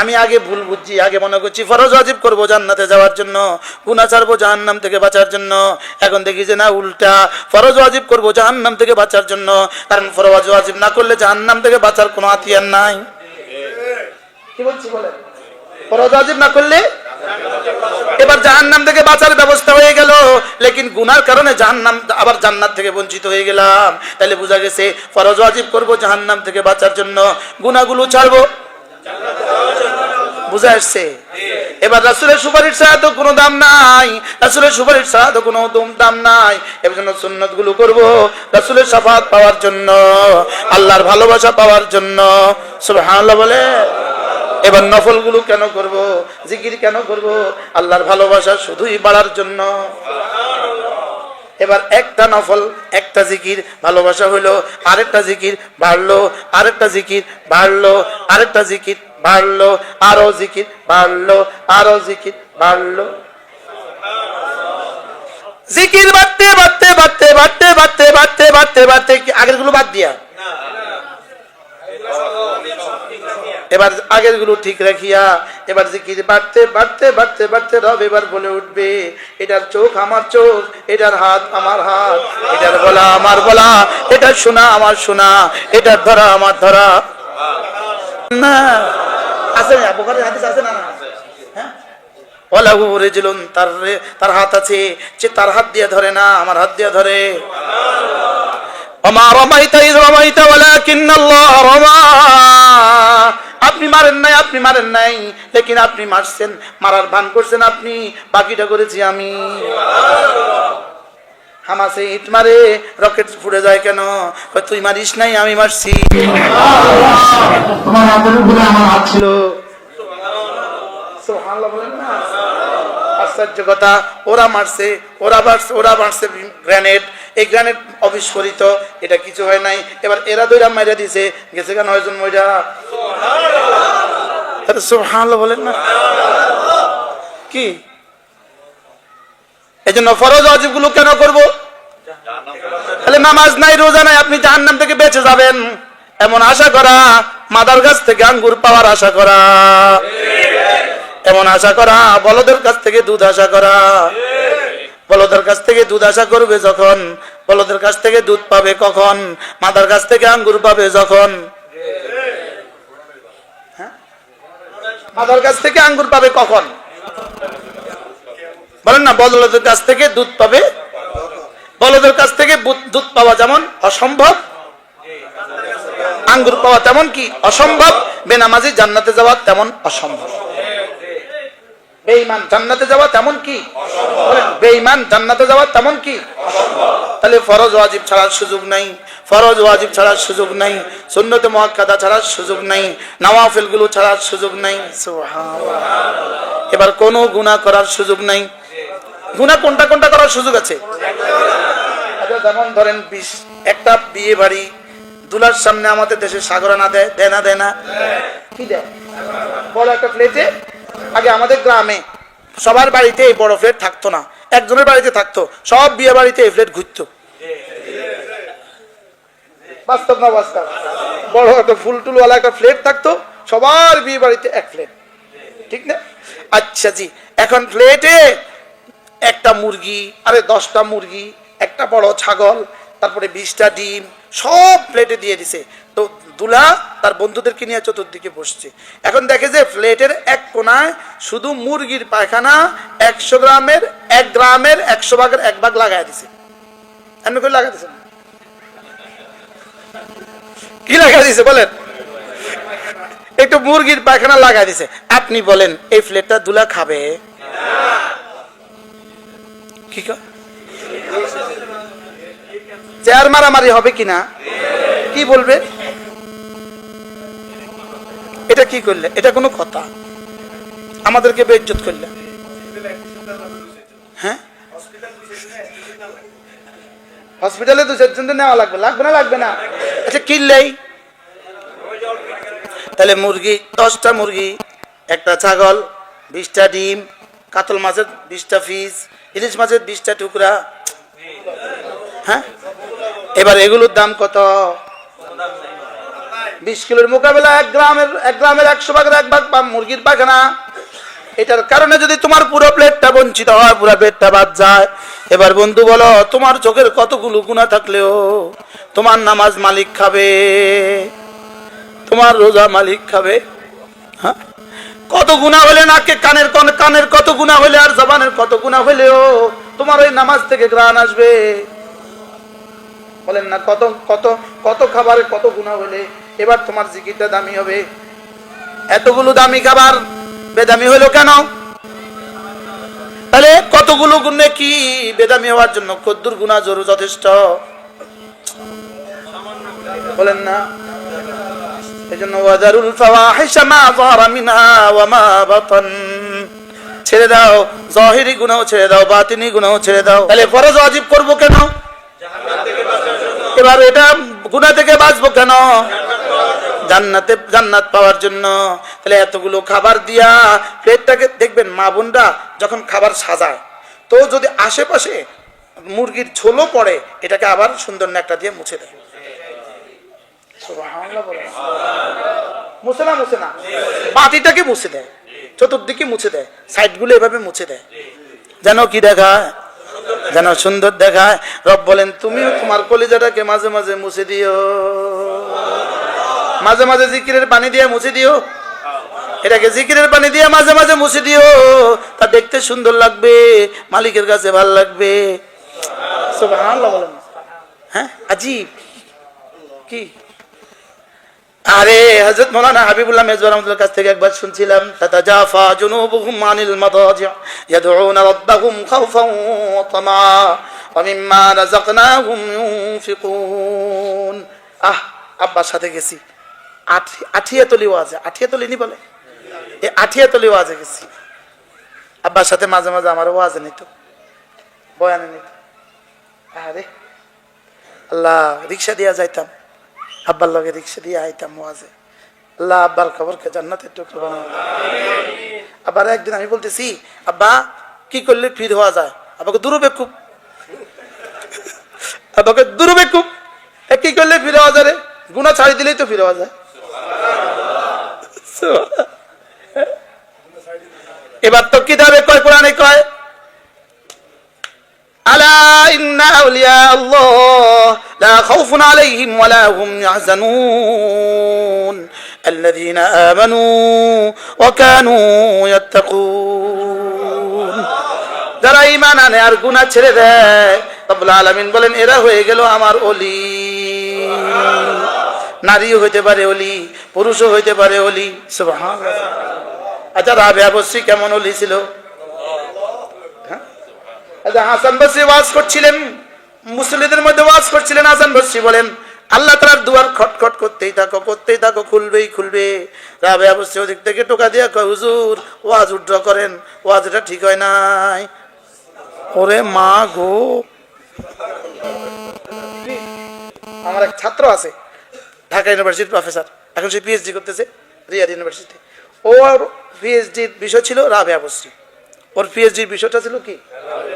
আমি আগে ভুল বুঝছি, আগে মনে করছি ফরজ ওয়াজিব করবো জান্নাতে যাওয়ার জন্য, গুনাহ ছাড়বো জাহান্নাম থেকে বাঁচার জন্য। এখন দেখি যে না, উল্টা, ফরজ ওয়াজিব করবো জাহান্নাম থেকে বাঁচার জন্য। কারণ ফরজ ওয়াজিব না করলে জাহান্নাম থেকে বাঁচার কোনো হাতিয়ার নাই। কি বলছি বলেন? ফরজ ওয়াজিব না করলে এবার জাহান্নাম থেকে বাঁচার ব্যবস্থা হয়ে গেল, লেকিন গুনার কারণে জাহান্নাম আবার জান্নাত থেকে বঞ্চিত হয়ে গেলাম। তাহলে বোঝা গেছে ফরজ ওয়াজিব করবো জাহান্নাম থেকে বাঁচার জন্য, গুনাহগুলো ছাড়বো। বুঝা আসছে? এবার রাসূলের সুপারিশ ছাড়া তো কোনো দাম নাই, রাসূলের সুপারিশ ছাড়া তো কোনো দাম নাই। এর জন্য সুন্নতগুলো করব রাসূলের শাফাআত পাওয়ার জন্য, আল্লাহর ভালোবাসা পাওয়ার জন্য। সুবহানাল্লাহ বলে। এবার নফলগুলো কেন করব, জিকির কেন করব? আল্লাহর ভালোবাসা শুধুই বাড়ার জন্য। এবার একটা নফল, একটা জিকির, ভালোবাসা হইলো, আরেকটা জিকির বাড়লো, আরেকটা জিকির বাড়লো, আরেকটা জিকির বাড়লো, আরো জিকির বাড়লো, আরো জিকির বাড়লো। জিকির বাড়তে বাড়তে বাড়তে বাড়তে বাড়তে বাড়তে বাড়তে বাড়তে আগের গুলো বাদ দিয়া এবার আগের গুলো ঠিক রাখিয়া এবার জিকির বাড়তে বাড়তে বাড়তে বাড়তে রব এবার বলে উঠবে, এটার চোখ আমার চোখ, এটার হাত আমার হাত, এটার বলা আমার বলা, এটার শোনা আমার শোনা, এটার ধরা আমার ধরা। না আছে না? বুখারীর হাদিস আছে না? হ্যাঁ, ওয়ালাহু রিজলুন, তার হাত আছে, সে তার হাত দিয়ে ধরে না, আমার হাত দিয়ে ধরে। ওমা রামাইতা ইয রামাইতা ওয়ালাকিন্নাল্লাহ রামা। আপনি মারেন নাই, আপনি মারেন নাই, লেকিন আপনি মারছেন, মারার ভান করছেন আপনি, বাকিটা করেছি আমি। হামাসে ইট মারে, রকেট ফুটে যায় কেন? তুই মারিস নাই, আমি মারছি। তোমার হাতের উপরে আমার হাত ছিল। সুবহানাল্লাহ বলেন না? আশ্চর্য কথা, ওরা মারছে, ওরা মারছে গ্রেনেড, এই গ্রেনেড অবিস্ফোরিত, এটা কিছু হয় নাই। এবার এরা দুইটা মাইরা দিছে, গেছে কেন 9 জন মইরা। সুবহানাল্লাহ বলেন না? কি এই জন্য ফরজ ওয়াজিব গুলো কেন করব? তাহলে নামাজ নাই, রোজা নাই, আপনি জাহান্নাম থেকে বেঁচে যাবেন এমন আশা করা, মাদার গাছ থেকে আঙ্গুর পাওয়ার আশা করা, এমন আশা করা, বলদের কাছ থেকে দুধ আশা করা। বলদের কাছ থেকে দুধ আশা করবে যখন, বলদের কাছ থেকে দুধ পাবে কখন? মাদার কাছ থেকে আঙ্গুর পাবে যখন। মাদার কাছ থেকে আঙ্গুর পাবে কখন? বলেন না, বলদের কাছ থেকে দুধ পাবে। বলদের কাছ থেকে দুধ পাওয়া যেমন অসম্ভব, আঙ্গুর পাওয়া তেমন কি অসম্ভব, বেনামাজি জান্নাতে যাওয়া তেমন অসম্ভব। বেঈমান জান্নাতে যাওয়া তেমন কি বলেন, বেঈমান জান্নাতে যাওয়া তেমন কি। তাহলে ফরজ ওয়াজিব ছাড়ার সুযোগ নাই, ফরজ ওয়াজিব ছাড়ার সুযোগ নাই, সুন্নতে মুআক্কাদা ছাড়ার সুযোগ নাই, নওয়াফিল গুলো ছাড়ার সুযোগ নাই। সুবহানাল্লাহ। এবার কোনো গুনাহ করার সুযোগ নাই। গুনাহ কোনটা কোনটা করার সুযোগ আছে? যেমন ধরেন একটা বিয়ে বাড়ি, দুলার সামনে আমাদের দেশে সাগরানা দেয়, দেয় না? দেয় না? কি দেয়? বড় একটা প্লেটে। আগে আমাদের গ্রামে সবার বাড়িতে এই বড় ফ্লেট থাকতো না, একজনের বাড়িতে থাকতো, সব বিয়ে বাড়িতে এই ফ্লেট ঘুরতো। বাস্তব না বাস্তব? বড় একটা ফুল টুলওয়ালা একটা ফ্লেট থাকতো, সবার বিয়ে বাড়িতে এক ফ্লেট, ঠিক না? আচ্ছা জি, এখন ফ্লেটে একটা মুরগি, আরে 10টা মুরগি, একটা বড় ছাগল, তারপরে 20টা ডিম, সব প্লেটে দিয়ে দিছে। তো দুলা তার বন্ধুদেরকে নিয়ে চতুর্দিকে বসছে। এখন দেখে যে প্লেটের এক কোনায় শুধু মুরগির পায়খানা 100 গ্রামের 1 গ্রামের 100 ভাগের 1 ভাগ লাগাই দিছে। এমনি করে লাগাই দিছে। কি লাগাই দিছে বলেন? একটু মুরগির পায়খানা লাগাই দিছে। আপনি বলেন এই প্লেটটা দুলা খাবে? কি চেয়ার মারামারি হবে কিনা? কি বলবে? এটা কি করলে? এটা কোনো কথা? আমাদেরকে বেইজ্জত করলে। হ্যাঁ, হসপিটালে 2-4 জন নেওয়া লাগবে, লাগবে না? লাগবে না? আচ্ছা কিনলেই তাহলে মুরগি 10টা মুরগি, একটা ছাগল, 20টা ডিম, কাতল মাছের 20টা পিস, ইলিশ মাছের 20টা টুকরা, হ্যাঁ, এবার এগুলোর দাম কত? 20 কিলোর মোকাবেলা 1 গ্রামের 100 ভাগের 1 ভাগ মুরগির পায়খানা। এটার কারণে যদি তোমার পুরো প্লেটটা বঞ্চিত হয়, পুরো প্লেটটা বাদ যায়, এবার বন্ধু বলো, তোমার চোখের কতগুলো গুনাহ থাকলেও তোমার নামাজ মালিক খাবে, তোমার রোজা মালিক খাবে। হ্যাঁ, কত গুনাহ হলে নাকে কানের কত গুনাহ হলে আর জবানের কত গুনাহ হলেও তোমার ওই নামাজ থেকে ঘ্রাণ আসবে। বলেন না, কত কত কত খাবারে কত গুনাহ হলে এবার তোমার জিকিরটা দামি হবে। এতগুলো দামি খাবার বেদামি হলো কেন? তাহলে কতগুলো গুণে কি বেদামি হওয়ার জন্য কদ্দুর গুনাহ জরুর যথেষ্ট? বলেন না। এজন্য ওয়াদারুল ফাওয়াহিশা মা যাহারা মিনহা ওয়া মা বাতান, ছেড়ে দাও জাহিরি গুনাহ, ছেড়ে দাও বাতিনি গুনাহ, ছেড়ে দাও। তাহলে ফরজ ওয়াজিব করব কেন? এবার এটা গুনাহ থেকে বাঁচবো কেন? জান্নাত পাওয়ার জন্য। তাহলে এতগুলো খাবার দিয়া প্লেটটাকে দেখবেন মা বোনরা যখন খাবার সাজায়, তো যদি আশেপাশে মুরগির ঝোলও পড়ে, এটাকে আবার সুন্দর একটা দিয়ে মুছে দেয়। সুবহানাল্লাহ বলে মুছে না, বাতিটাকে মুছে দেয়, চতুর্দিকে মুছে দেয়, সাইডগুলো এভাবে মুছে দেয়, যেন কি দেখায়? যেন সুন্দর দেখায়। রব বলেন, তুমিও তোমার কলিজাটাকে মাঝে মাঝে মুছে দিও, মাঝে মাঝে জিকিরের পানি দিয়ে মুছে দিও, এটাকে জিকিরের পানি দিয়ে মাঝে মাঝে মুছে দিও, তা দেখতে সুন্দর লাগবে, মালিকের কাছে ভালো লাগবে। সুবহানাল্লাহ বলেন। হ্যাঁ, আজীব কি? আরে হযরত মাওলানা হাবিবুল্লাহ মেজবাহ রহমাতুল্লাহর কাছ থেকে একবার শুনছিলাম, তাতাজাফা জুনুবুহুম আনিল মাদাজি ইয়াদউনা রাব্বাহুম খাওফান ওয়া তামা ওয়া মিম্মা রাযাকনাহুম ইউনফিকুন। আব্বার সাথে গেছি আঠিয়াতলি ওয়াজে, আঠিয়াতলি নি বলে, এই আঠিয়াতলি ওয়াজে গেছি। আব্বার সাথে মাঝে মাঝে আমার ওয়াজে নিত, বয়ানে নিত। আরে আল্লাহ, রিকশা দিয়া যাইতাম, আব্বার লগে রিকশা দিয়ে আইতাম ওয়াজে। আল্লাহ আব্বার কবরকে জান্নাতের টুকরো বানাও। আবার একদিন আমি বলতেছি, আব্বা কি করলে ফির হওয়া যায়? আব্বাকে দুরুবেকুব, আব্বাকে দুরুবেকুব, কি করলে ফিরে হওয়া যায় রে? গুনাহ ছাড়ি দিলেই তো ফিরে হওয়া যায়। এবার তো কিতাবে কয়, কোরআনে কয়, আলা ইন্না আউলিয়া আল্লাহ লা খাউফুন আলাইহিম ওয়া লা হুম ইয়াহজানুন আল্লাযীনা আমানু ওয়া কানু ইয়াত্তাকুন। যারা ঈমান আনে আর গুনাহ ছেড়ে দেয়, রব্বুল আলামিন বলেন এরা হয়ে গেল আমার ওলি। নারীও হইতে পারে ওলি, পুরুষও হইতে পারে ওলি। সুবহানাল্লাহ। আচ্ছা, রাবিয়া বসরি কেমন ওলি ছিল? আচ্ছা, হাসান বসরি ওয়াজ করছিলেন, মুসল্লিদের মধ্যে ওয়াজ করছিলেন। হাসান বসরি বলেন, আল্লাহ তাআলার দুয়ার খটখট করতেই থাকো, খুলবেই খুলবে। রাবিয়া বসরি ওদিক থেকে টোকা দিয়া কয়, হুজুর ওয়াজ উড্র করেন, ওয়াজ এটা ঠিক হয় নাই। ওরে মা গো, আমার এক ছাত্র আছে ঢাকা ইউনিভার্সিটির প্রফেসর, এখন সে পিএইচডি করতেছে রিয়াদ ইউনিভার্সিটি। ওর পিএইচডির বিষয় ছিল রাবিয়া বসরি। ওর পিএইচডির বিষয়টা ছিল কি?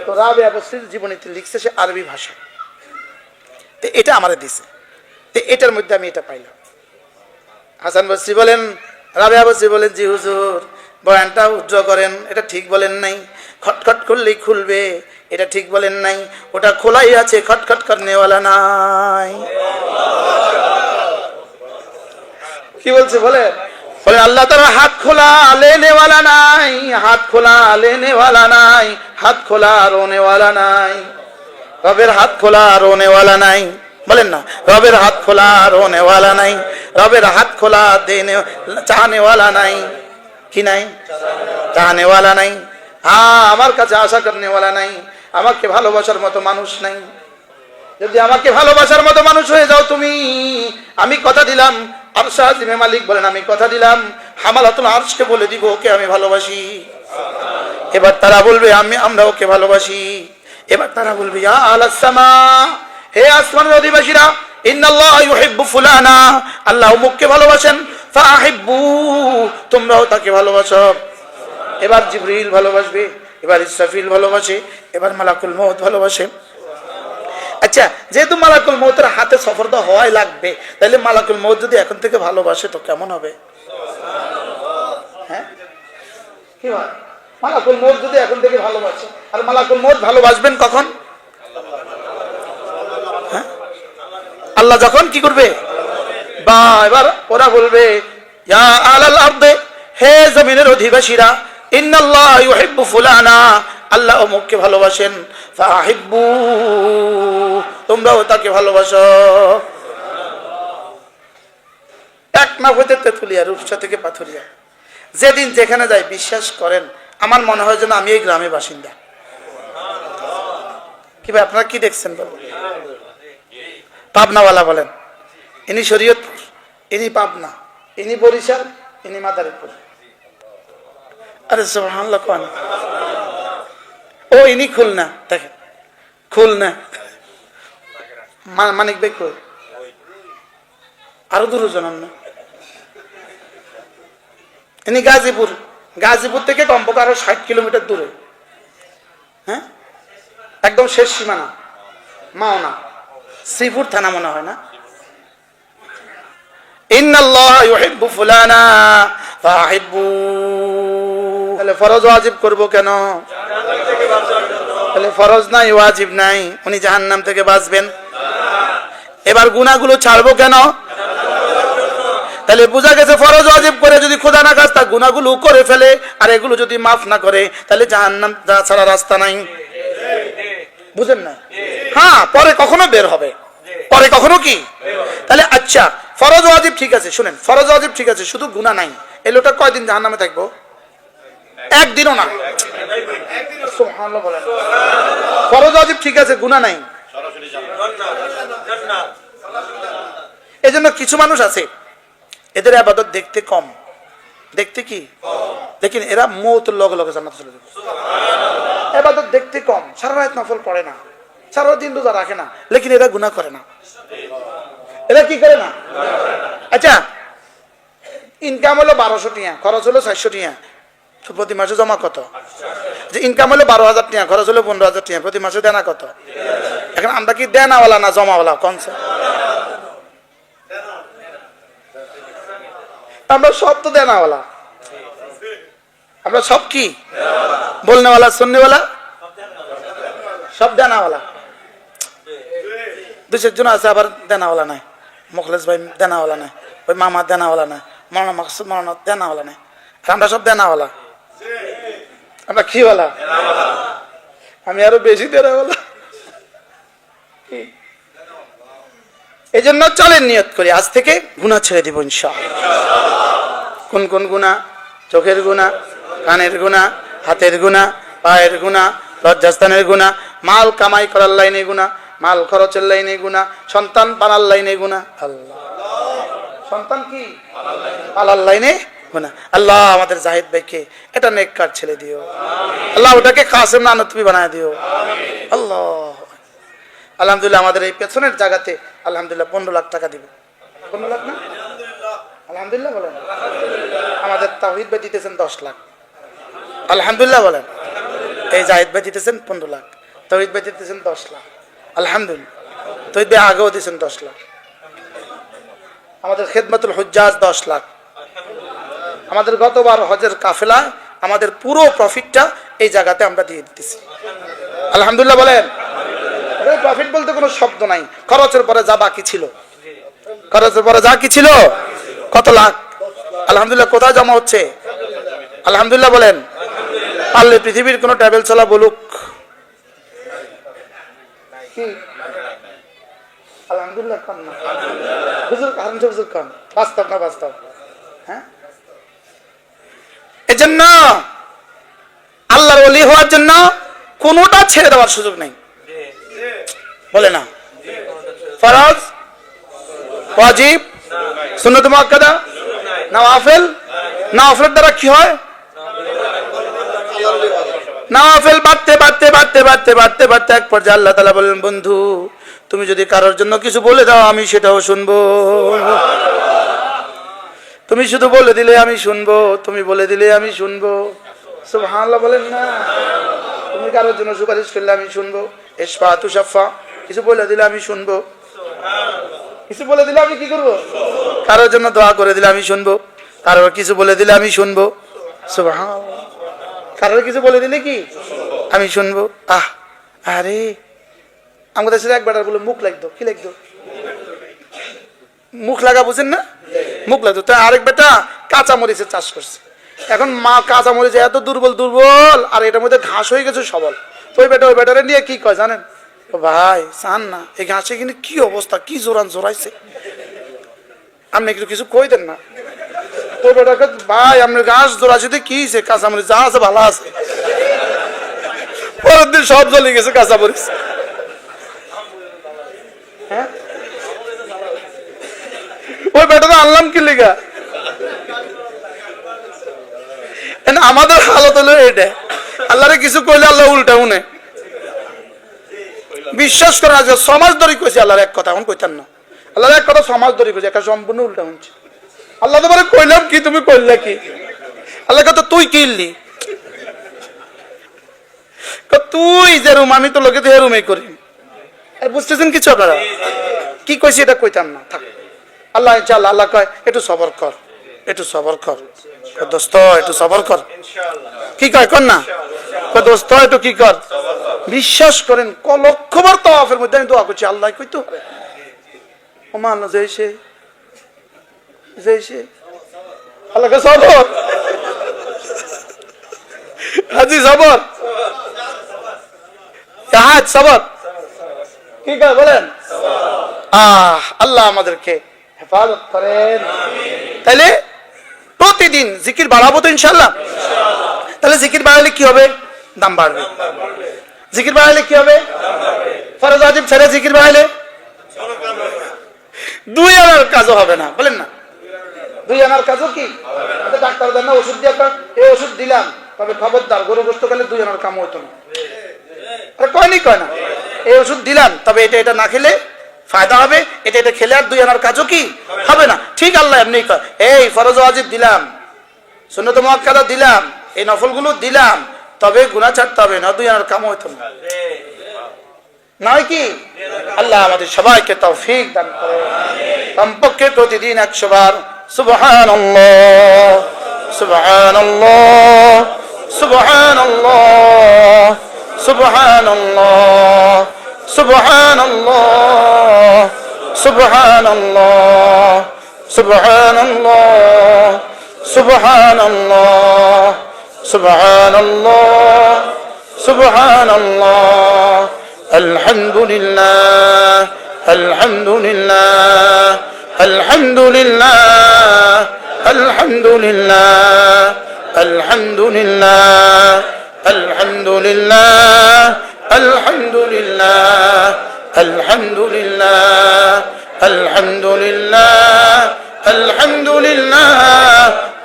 তো রাবিয়া বসরির জীবনীতে লিখছে সে আরবি ভাষা। তো এটা আমারে দিছে, তো এটার মধ্যে আমি এটা পাইলাম। হাসান বসরি বলেন, রাবিয়া বসরি বলেন, জি হুজুর বয়ানটা উজ্জ্ব করেন, এটা ঠিক বলেন নাই। খটখট করলেই খুলবে, এটা ঠিক বলেন নাই। ওটা খোলাই আছে, খটখট করনেওয়ালা নাই। কি বলছে বলে আল্লাহ তাআলা হাত খোলা লেনেওয়ালা নাই, হাত খোলা লেনেওয়ালা নাই, হাত খোলা রোনেওয়ালা নাই। রবের হাত খোলা রোনেওয়ালা নাই, বলেন না, রবের হাত খোলা রোনেওয়ালা নাই, রবের হাত খোলা দেনে চাহনেওয়ালা নাই। কি নাই? চাহনেওয়ালা নাই। হ্যাঁ, আমার কাছে আশা করনেওয়ালা নাই, আমাকে ভালোবাসার মতো মানুষ নাই। যদি আমাকে ভালোবাসার মতো মানুষ হয়ে যাও তুমি, আমি কথা দিলাম, আরশ আজিমে মালিক বলেন, আমি কথা দিলাম হামালাতুল আরশকে বলে দিব ওকে আমি ভালোবাসি। এবার তারা বলবে আমরা ওকে ভালোবাসি। এবার তারা বলবে, ইয়া আলাস সামা, হে আসমানের অধিবাসীরা, ইন্নাল্লাহ ইউহিব্বু ফুলানা, আল্লাহ অমুককে ভালোবাসেন, ফাহিব্বু, তোমরাও তাকে ভালোবাসো। এবার জিবরিল ভালোবাসবে, এবার ইসরাফিল ভালোবাসে, এবার মালাকুল মউত ভালোবাসে। আচ্ছা, যেহেতু মালাকুল মউতের হাতে সফরদা হওয়াই লাগবে, তাহলে মালাকুল মউত যদি এখন থেকে ভালোবাসে তো কেমন হবে? হ্যাঁ, কি হয়? মালাকুল মউত যদি এখন থেকে ভালোবাসে, আর মালাকুল মউত ভালোবাসবেন কখন? হ্যাঁ, আল্লাহ যখন কি করবে? বা এবার ওরা বলবে, ইয়া আলাল আরদে, হে জমিনের অধিবাসীরা, ইন্নাল্লাহ ইউহিব্বু ফুলানা, আল্লাহ অমুককে ভালোবাসেন, ফাহিব্বু, তোমরাও তাকে ভালোবাসো। এক না হইতে তেতুলিয়া, রূপসা থেকে পাথুরিয়া, যেদিন যেখানে যাই বিশ্বাস করেন আমার মনে হয় যেন আমি এই গ্রামে বাসিন্দা। কি ভাই, আপনারা কি দেখছেন বলেন? পাবনাওয়ালা বলেন, ইনি শরীয়তপুর, ইনি পাবনা, ইনি বরিশাল, ইনি মাদারীপুর। আরে সুবহানাল্লাহ, কোন ও ইনি খুলনা, দেখেন খুলনা, মানিক ভাই কই, আরো দূরে জানান না, ইনি গাজীপুর, গাজীপুর থেকে কমপক্ষে আরো 60 কিলোমিটার দূরে। হ্যাঁ, একদম শেষ সীমানা, মাওনা, শ্রীপুর থানা মনে হয় না। ইন্নাল্লাহ ইউহিব্বু ফুলানা ফাহিব্বু, তাহলে ফরজ ওয়াজিব করব কেন? তাহলে ফরজ নাই, ওয়াজিব নাই, উনি জাহান্নাম থেকে বাঁচবেন। এবার গুনাহগুলো ছাড়বো কেন? তাহলে বোঝা গেছে ফরজ ওয়াজিব করে যদি খোদা না খাস্তা গুনাহগুলো করে ফেলে, আর এগুলো যদি মাফ না করে, তাহলে জাহান্নাম ছাড়া রাস্তা নাই। বুঝেন না? হ্যাঁ, পরে কখনো বের হবে, পরে কখনো কি। তাহলে আচ্ছা, ফরজ ওয়াজিব ঠিক আছে, শুনেন, ফরজ ওয়াজিব ঠিক আছে, শুধু গুনাহ নাই, এই লোকটা কয়দিন জাহান্নামে থাকবো? একদিনও না। সুবহানাল্লাহ বলেন। ফরজ ওয়াজিব ঠিক আছে, গুনাহ নাই, এজন্য কিছু মানুষ আছে এদের ইবাদত দেখতে কম, দেখতে কি, দেখেন এরা মওতের লগে লগে জান্নাতে চলে যাবে। ইবাদত দেখতে কম, সারা রাত নফল পড়ে না, সারা দিন রোজা রাখে না, লেকিন এরা গুনাহ করে না। এরা কি করে না? আচ্ছা, ইনকাম হলো 1200 টাকা, খরচ হলো 400 টাকা, প্রতি মাসে জমা কত? যে ইনকাম হলো 12,000 টাকা, খরচ হলো 15,000 টাকা, প্রতি মাসে দেনা কত? এখন আমরা কি দেনাওয়ালা না জমাওয়ালা? কোনছে? আমরা সব তো দেনাওয়ালা, আমরা সব কি বলনেওয়ালা, শুননেওয়ালা, সব দেনাওয়ালা। 2-4 জন আছে আবার দেনাওয়ালা নাই, মুখলেস ভাই দেনাওয়ালা নাই, ওই মামা দেনাওয়ালা নাই, মৌলানা মাকসুদ মৌলানা দেনাওয়ালা নাই, আমরা সব দেনাওয়ালা। আমরা কি বলা? আমি আরো বেশি দেনাওয়ালা। এই জন্য চলেন নিয়ত করি, আজ থেকে গুনাহ ছেড়ে দিব ইনশাআল্লাহ। কোন কোন গুনাহ? চোখের গুনাহ, কানের গুনাহ, হাতের গুনাহ, পায়ের গুনাহ, লজ্জাস্থানের গুনাহ, মাল কামাই করার লাইনে গুনাহ, মাল খরচের লাইনে গুনাহ, সন্তান পালার লাইনে গুনাহ। আল্লাহ, সন্তান কি পালার লাইনে গুনাহ। আল্লাহ আমাদের জাহিদ ভাইকে এটা নেককার ছেলে দিও, আল্লাহ ওটাকে কাসেম নানতবি বানায় দিও। আল্লাহ, আলহামদুলিল্লাহ আমাদের এই পেছনের জায়গাতে আলহামদুলিল্লাহ 15 লাখ টাকা দিব। 15 লাখ না? আলহামদুলিল্লাহ বলেন। আমাদের তাওহীদ ভাই দিতেছেন 10 লাখ, আলহামদুলিল্লাহ বলেন। এই জাহিদ ভাই দিতেছেন 15 লাখ, তাওহীদ ভাই দিতেছেন 10 লাখ, আলহামদুলিল্লাহ। তাওহীদ ভাই আগেও দিতেছেন 10 লাখ। আমাদের খেদমতুল হুজ্জাজ 10 লাখ। আমাদের গতবার হজের কাফেলা আমাদের পুরো প্রফিটটা এই জায়গাতে আমরা দিয়ে দিতেছি, আলহামদুলিল্লাহ বলেন। প্রফিট বলতে কোনো শব্দ নাই, খরচের পরে যা বাকি ছিল, খরচের পরে যা কি ছিল, কত লাখ, আলহামদুলিল্লাহ। কোথায় জমা হচ্ছে? আলহামদুলিল্লাহ বলেন। পারলে পৃথিবীর কোন ট্রাভেল চলা বলুক কি আলহামদুলিল্লাহ খান না, হুজুর খান, হুজুর খান, বাস্তব না বাস্তব। হ্যাঁ, এজন্য আল্লাহর ওলি হওয়ার জন্য কোনটা ছেড়ে দেওয়ার সুযোগ নেই, বলে না। ফরজ, ওয়াজিব, সুন্নাত মুআক্কাদা, নওয়াফিল। নওয়াফিলের দ্বারা কি হয়? নওয়াফিল বাড়তে বাড়তে বাড়তে বাড়তে বাড়তে বাড়তে এক পর্যায়ে আল্লাহ তাআলা বলেন, বন্ধু তুমি যদি কারোর জন্য কিছু বলে দাও আমি সেটাও শুনবো, তুমি শুধু বলে দিলে আমি শুনবো, তুমি বলে দিলে আমি শুনবো। সুবহানাল্লাহ বলেন না? তুমি কারোর জন্য সুপারিশ করলে আমি শুনবো। ইশফাআতু শাফা, কিছু বলে দিলে আমি শুনবো, কিছু বলে দিলে আমি কি করবো? কারোর জন্য দোয়া করে দিলে আমি শুনবো, কারোর কিছু বলে দিলে আমি শুনবো। সুবহানাল্লাহ। কারোর কিছু বলে দিলে কি আমি শুনবো। আরে আমাদের দেশের এক বেটার বলে মুখ লাগতো, কি লাগতো? মুখ লাগা বুঝেন না? মুখ লাগতো। তো আরেক বেটা কাঁচা মরিচের চাষ করছে। এখন মা কাঁচা মরিচ এত দুর্বল দুর্বল, আর এটার মধ্যে ঘাস হয়ে গেছে সবল। তো ওই বেটারে নিয়ে কি কয় জানেন? ভাই চান না, এই ঘাসে কিন্তু কি অবস্থা, কি জোরান জোরাইছে, আপনি একটু কিছু কই দেন না। তো বেটাকে, ভাই আপনার ঘাস জোরাইছে কি হয়েছে? কাঁচা মরিচ যা আছে ভালো আছে। পরের দিন সব জ্বলে গেছে কাঁচা মরিচ। হ্যাঁ, ওই বেটাটা আনলাম কি লেগা? আমাদের হালত হলো এটা, আল্লাহরে কিছু কইলে আল্লাহ উল্টা উনে। বিশ্বাস করেন আজকে সমাজ ধরে কইছে আল্লাহর এক কথা, এখন কইতাম না। আল্লাহর এক কথা সমাজ ধরে কইছে, একটা সম্পূর্ণ উল্টা হচ্ছে। আল্লাহ তোমারে কইলাম কি, তুমি কইলে কি? আল্লাহ কথা তুই কিনলি, তুই যে রুম আমি তো লোকে তো রুমে করি। বুঝতেছেন কিছু আপনারা? কি কইছি এটা কইতাম না, থাক। আল্লাহ ইনশাআল্লাহ আল্লাহ কয় একটু সবর কর, একটু সবর কর দোস্ত, একটু সবর কর। কি কয় কর না দোস্ত, একটু কি কর। বিশ্বাস করেন লক্ষবার তাওয়াফের মধ্যে আমি দোয়া করছি, আল্লাহ কইতো ওমা আল্লাহ যাইছে যাইছে, আল্লাহকে সবর, হাজি সবর, হাজ সবর। কি কয় বলেন? আল্লাহ আমাদেরকে হেফাজত করেন। তাইলে প্রতিদিন জিকির বাড়াবো তো ইনশাআল্লাহ। তাহলে জিকির বাড়ালে কি হবে? দাম বাড়বে। জিকির বাড়ালে কি হবে? ফরজ ওয়াজিব ছেড়ে জিকির বাড়ালে 2 আনার কাজও হবে না, বলেন না? 2 আনার কাজও কি? ডাক্তার দেন না ওষুধ দিয়ে, এই ওষুধ দিলাম, তবে খবরদার গরু গোশত খেলে 2 আনার কাম হইতো না। কয়নি কয় না, এই ওষুধ দিলাম তবে এটা এটা না খেলে ফায়দা হবে, এটা এটা খেলে আর 2 আনার কাজও কি হবে না। ঠিক আল্লাহ এমনি কয়, এই ফরজ ওয়াজিব দিলাম, সুন্নত মুআক্কাদা দিলাম, এই নফলগুলো দিলাম, তবে গুনাহ ছাড়তে হবে না, 2 আনার কাম হইতো না। নয় কি? আল্লাহ আমাদের সবাইকে তৌফিক দান করে। কমপক্ষে প্রতিদিন 100 বার সুবহানাল্লাহ সুবহানাল্লাহ সুবহানাল্লাহ সুবহানাল্লাহ সুবহানাল্লাহ সুবহানাল্লাহ সুবহানাল্লাহ সুবহানাল্লাহ সুবহানাল্লাহ সুবহানাল্লাহ আলহামদুলিল্লাহ আলহামদুলিল্লাহ আলহামদুলিল্লাহ আলহামদুলিল্লাহ আলহামদুলিল্লাহ আলহামদুলিল্লাহ আলহামদুলিল্লাহ আলহামদুলিল্লাহ আলহামদুলিল্লাহ আলহামদুলিল্লাহ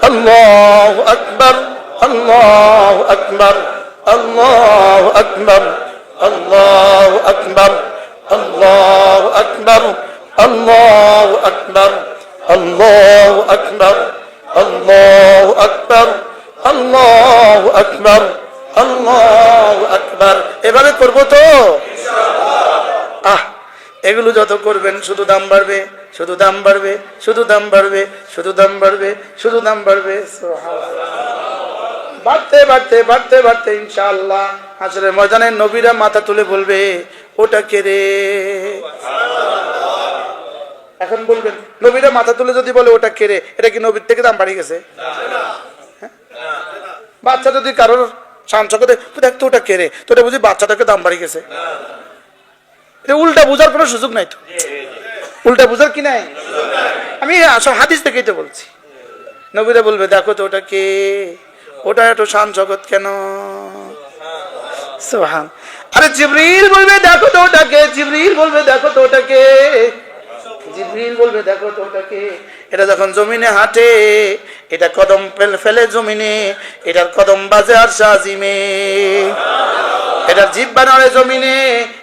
আল্লাহু আকবার আল্লাহু আকবার আল্লাহু আকবার আল্লাহু আকবার আল্লাহু আকবার আল্লাহু আকবার আল্লাহু আকবার আল্লাহু আকবার আল্লাহু আকবার আল্লাহু আকবার। এভাবে করবো তো ইনশাআল্লাহ। এগুলো যত করবেন শুধু দাম বাড়বে, শুধু দাম বাড়বে, শুধু দাম বাড়বে, শুধু দাম বাড়বে, শুধু দাম বাড়বে। বাড়তে বাড়তে বাড়তে বাড়তে ইনশাআল্লাহ হাসরের ময়দানে নবীরা মাথা তুলে বলবে ওটা কে রে? এখন বলবেন নবীরা মাথা তুলে যদি বলে ওটা কে রে, এটা কি নবীর থেকে দাম বাড়ি গেছে? বাচ্চা যদি কারোর সাংসকে দেখ তো ওটা কে রে, তো এটা বুঝি বাচ্চাটাকে দাম বাড়ি গেছে। এটা উল্টা বুঝার কোনো সুযোগ নাই তো, উল্টা বুঝার কি নাই? আমি হাদিস থেকেই তো বলছি। নবীরা বলবে দেখো তো ওটা কে, ওটা এত শান জগৎ কেন? সুবহান। আরে জিবরিল বলবে দেখো তো ওটাকে, জিবরিল বলবে দেখো তো ওটাকে, জিবরিল বলবে দেখো তো ওটাকে। এটা যখন জমিনে হাঁটে, এটা কদম ফেলে জমিনে, এটার কদম বাজে আর আজিমে, এটার জিহ্বা নড়ে জমিনে,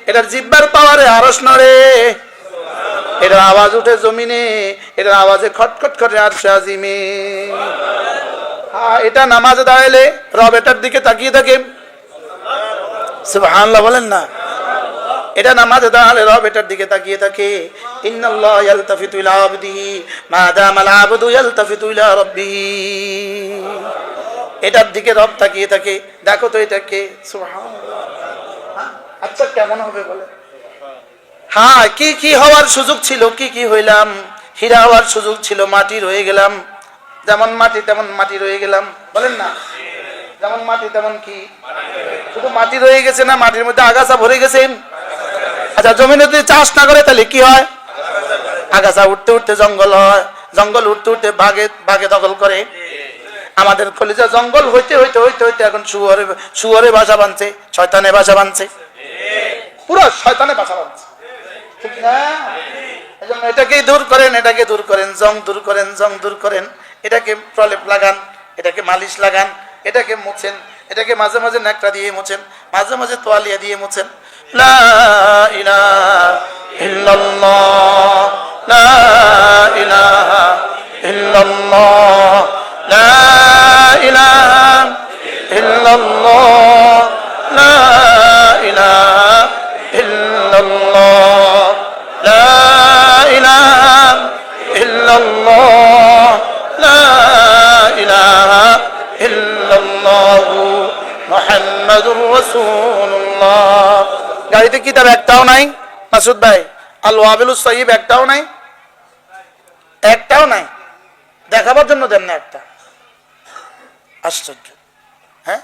এটার জিহ্বার পাওয়ারে আরশ নড়ে, এটার আওয়াজ উঠে জমিনে, এটার আওয়াজে খটখট করে আর আজিমে। এটা নামাজে দাঁড়াইলে রব এটার দিকে তাকিয়ে থাকে। সুবহানাল্লাহ বলেন না? এটা নামাজে দাঁড়ালে রব এটার দিকে তাকিয়ে থাকে। ইন্নাল্লাহ ইয়ালতাফিতু ইলা আবদিহি মা দামাল আবদু ইয়ালতাফিতু ইলা রাব্বিহি। এটার দিকে রব তাকিয়ে থাকে, দেখো তো এটা কে। সুবহানাল্লাহ। আচ্ছা কেমন হবে বলে? হ্যাঁ, কি কি হওয়ার সুযোগ ছিল, কি কি হইলাম। হীরা হওয়ার সুযোগ ছিল, মাটি রয়ে গেলাম। যেমন মাটি তেমন মাটি রয়ে গেলাম, বলেন না? যেমন মাটি তেমন কি, শুধু মাটি রয়ে গেছে না, মাটির মধ্যে আগাছা ভরে গেছে। আচ্ছা, জমিনে যদি চাষ না করে তাহলে কি হয়? আগাছা উঠতে উঠতে জঙ্গল হয়, জঙ্গল উঠতে উঠতে বাঘে দখল করে। আমাদের কলিজা জঙ্গল হইতে হইতে হইতে হইতে এখন শুয়োরে বাসা বাঁধছে, শয়তানে বাসা বাঁধছে, পুরো শয়তানে বাসা বাঁধছে, ঠিক না? এজন্য এটাকে দূর করেন, এটাকে দূর করেন, জং দূর করেন, জং দূর করেন। এটাকে প্রলেপ লাগান, এটাকে মালিশ লাগান, এটাকে মুছেন, এটাকে মাঝে মাঝে ন্যাকড়া দিয়ে মুছেন, মাঝে মাঝে তোয়ালিয়া দিয়ে মুছেন। লা ইলাহা ইল্লাল্লাহ, লা ইলাহা ইল্লাল্লাহ, লা ইলাহা ইল্লাল্লাহ, লা ইলাহা ইল্লাল্লাহ, লা ইলাহা ইল্লাল্লাহ, লা ইলাহা ইল্লাল্লাহ মুহাম্মাদুর রাসূলুল্লাহ। গাড়িতে কিতাব একটাও নাই মাসুদ ভাই, আল ওয়াবিলুস সাইয়্যিব একটাও নাই, একটাও নাই, দেখাবার জন্য দেন না একটা। আশ্চর্য। হ্যাঁ,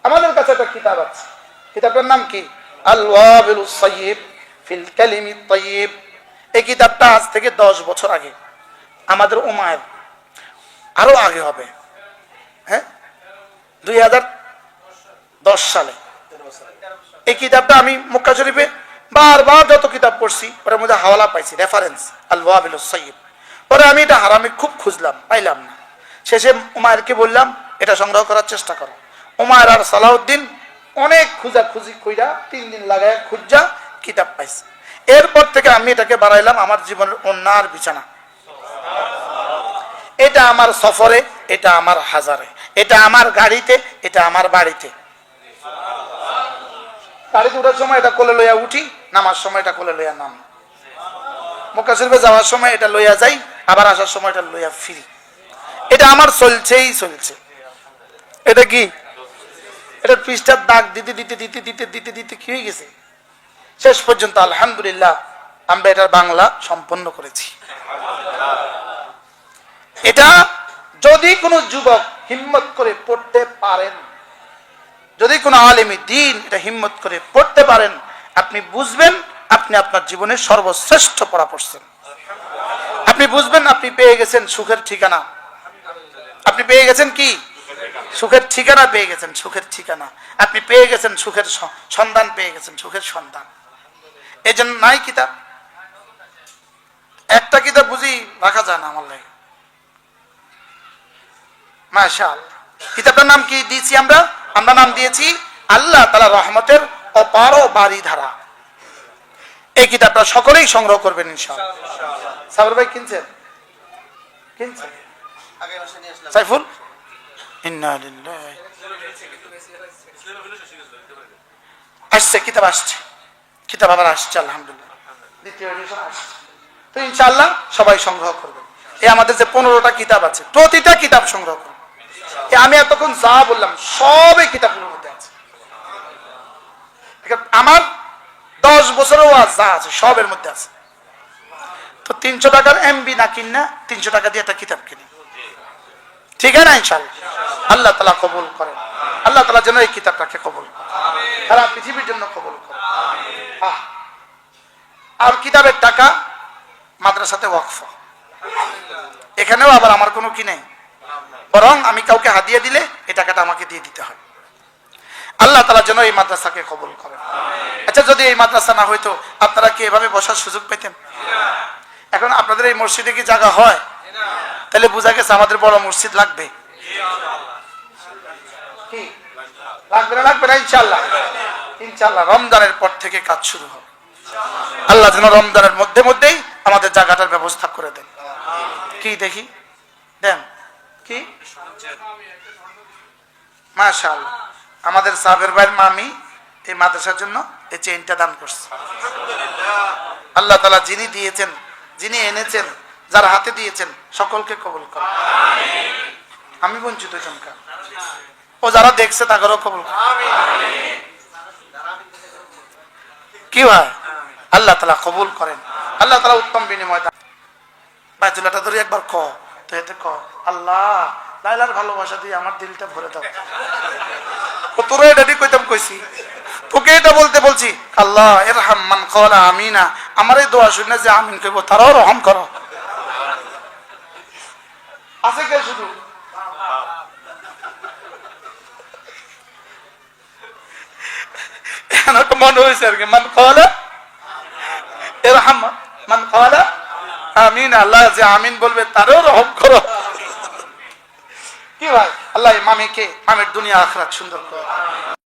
আমাদের কাছে একটা কিতাব আছে, কিতাবটার নাম কি? আল ওয়াবিলুস সাইয়্যিব ফিল কালিমিত তাইয়্যিব। এই কিতাবটা আজ থেকে 10 বছর আগে, আমাদের উমায়ের, আরো আগে হবে, হ্যাঁ 2010 সালে এই কিতাবটা আমি মক্কা শরীফে বারবার যত কিতাব পড়ছি ওর মধ্যে হাওয়ালা পাইছি, রেফারেন্স আল ওয়াবিলুস সাইয়্যিব। পরে আমি এটা হারামে খুব খুঁজলাম, পাইলাম না। শেষে উমায়েরকে বললাম এটা সংগ্রহ করার চেষ্টা করো। উমায়ের আর সালাউদ্দিন অনেক খুঁজাখুঁজি কইরা 3 দিন লাগায় খুঁজা কিতাব পাইছি। এরপর থেকে আমি এটাকে বাড়াইলাম আমার জীবনের অন্যার বিছানা। এটা আমার সফরে, এটা আমার হাজারে, এটা আমার গাড়িতে, এটা আমার বাড়িতে। গাড়িতে উঠার সময় এটা কোলে লইয়া উঠি, নামার সময় এটা কোলে লইয়া নাম, মক্কা শরীফে যাওয়ার সময় এটা লইয়া যাই, আবার আসার সময় এটা লইয়া ফিরি। এটা আমার চলছেই চলছে। এটা কি? এটা পৃষ্ঠার দাগ দিতে দিতে দিতে দিতে দিতে দিতে কি হয়ে গেছে, শেষ পর্যন্ত আলহামদুলিল্লাহ আমরা এটার বাংলা সম্পন্ন করেছি। এটা যদি কোনো যুবক হিম্মত করে পড়তে পারেন, যদি কোনো আলেমী দ্বীন এটা হিম্মত করে পড়তে পারেন, আপনি বুঝবেন আপনি আপনার জীবনের সর্বশ্রেষ্ঠ পড়া পড়ছেন। আপনি বুঝবেন আপনি পেয়ে গেছেন সুখের ঠিকানা। আপনি পেয়ে গেছেন কি? সুখের ঠিকানা পেয়ে গেছেন, সুখের ঠিকানা। আপনি পেয়ে গেছেন সুখের সন্ধান, পেয়ে গেছেন সুখের সন্ধান। এই জন্য নাই কিতাব, একটা কিতাব বুঝি রাখা যায় না আমার লাগে। মাশাআল্লাহ। কিতাবটার নাম কি দিয়েছি আমরা? আমরা নাম দিয়েছি আল্লাহ তাআলা রহমতের অপার বারিধারা। এই কিতাবটা সকলেই সংগ্রহ করবেন ইনশাআল্লাহ। সাবর ভাই কিনছেন? কিনছেন? সাইফুল, ইন্না লিল্লাহি। আসছে কিতাব, আসছে কিতাব, আবার আসছে আলহামদুলিল্লাহ, দ্বিতীয় এডিশন আসছে। তো ইনশাআল্লাহ সবাই সংগ্রহ করবেন। এই আমাদের যে 15টা কিতাব আছে, প্রতিটা কিতাব সংগ্রহ করবেন। আমি এতক্ষণ যা বললাম সবই কিতাবগুলোর মধ্যে আছে। আমার 10 বছরের ওয়াজ যা আছে সবের মধ্যে আছে। তো 300 টাকার এমবি না কিনা 300 টাকা দিয়ে একটা কিতাব কিনি, ঠিক আছে না? ইনশাআল্লাহ আল্লাহ তাআলা কবুল করেন। আল্লাহ তাআলা যেন এই কিতাবটাকে কবুল করেন, সারা পৃথিবীর জন্য কবুল করেন। আর কিতাবের টাকা মাদ্রাসাতে ওয়াকফ, এখানেও আবার আমার কোনো কি নেই, বরং আমি কাউকে হাদিয়া দিলে এই টাকাটা আমাকে দিয়ে দিতে হয়। আল্লাহ তাআলা যেন এই মাদ্রাসাকে কবুল করেন। আচ্ছা, যদি এই মাদ্রাসা না হইতো আপনারা কি এভাবে বসার সুযোগ পেতেন? এখন আপনাদের এই মসজিদে কি জায়গা হয়? তাহলে বোঝা গেছে আমাদের বড় মসজিদ লাগবে। কি লাগবে না? লাগবে না ইনশাআল্লাহ। ইনশাআল্লাহ রমজানের পর থেকে কাজ শুরু হবে। আল্লাহ যেন রমজানের মধ্যে মধ্যেই আমাদের জায়গাটার ব্যবস্থা করে দেন। কি দেখি দেন কি? মাশাআল্লাহ, আমাদের সাবের ভাইয়ের মামি এই মাদ্রাসার জন্য এই চেইনটা দান করছে। আল্লাহ তাআলা যিনি দিয়েছেন, যিনি এনেছেন, যার হাতে দিয়েছেন সকলকে কবুল করুন। আমি বঞ্চিত জনকা ও যারা দেখছে তাদেরও কবুল করুন। কি হয় আল্লাহ তাআলা কবুল করেন, আল্লাহ তাআলা উত্তম বিনিময় দেন। বাইতুল্লাহটা ধরে একবার ক তো এতে ক আল্লাহ লাইলার ভালোবাসা দিয়ে আমার দিলটা ভরে দাও। তোরা এটা ঠিক কইতাম কইছি, তোকে এটা বলতে বলছি। আল্লাহ ইরহাম মান ক্বালা আমিনা, আমার এই দোয়া শুনে যে আমিন কইব তারাও রহম করো। আছে কে শুধু এখানে মনে হয়েছে আর কি, মান ক্বালা ইরহাম মান ক্বালা আমিন, আল্লাহ যে আমিন বলবে তারও রহম করো। কি ভাই আল্লাহ মামিকে আমের দুনিয়া আখিরাত সুন্দর করো।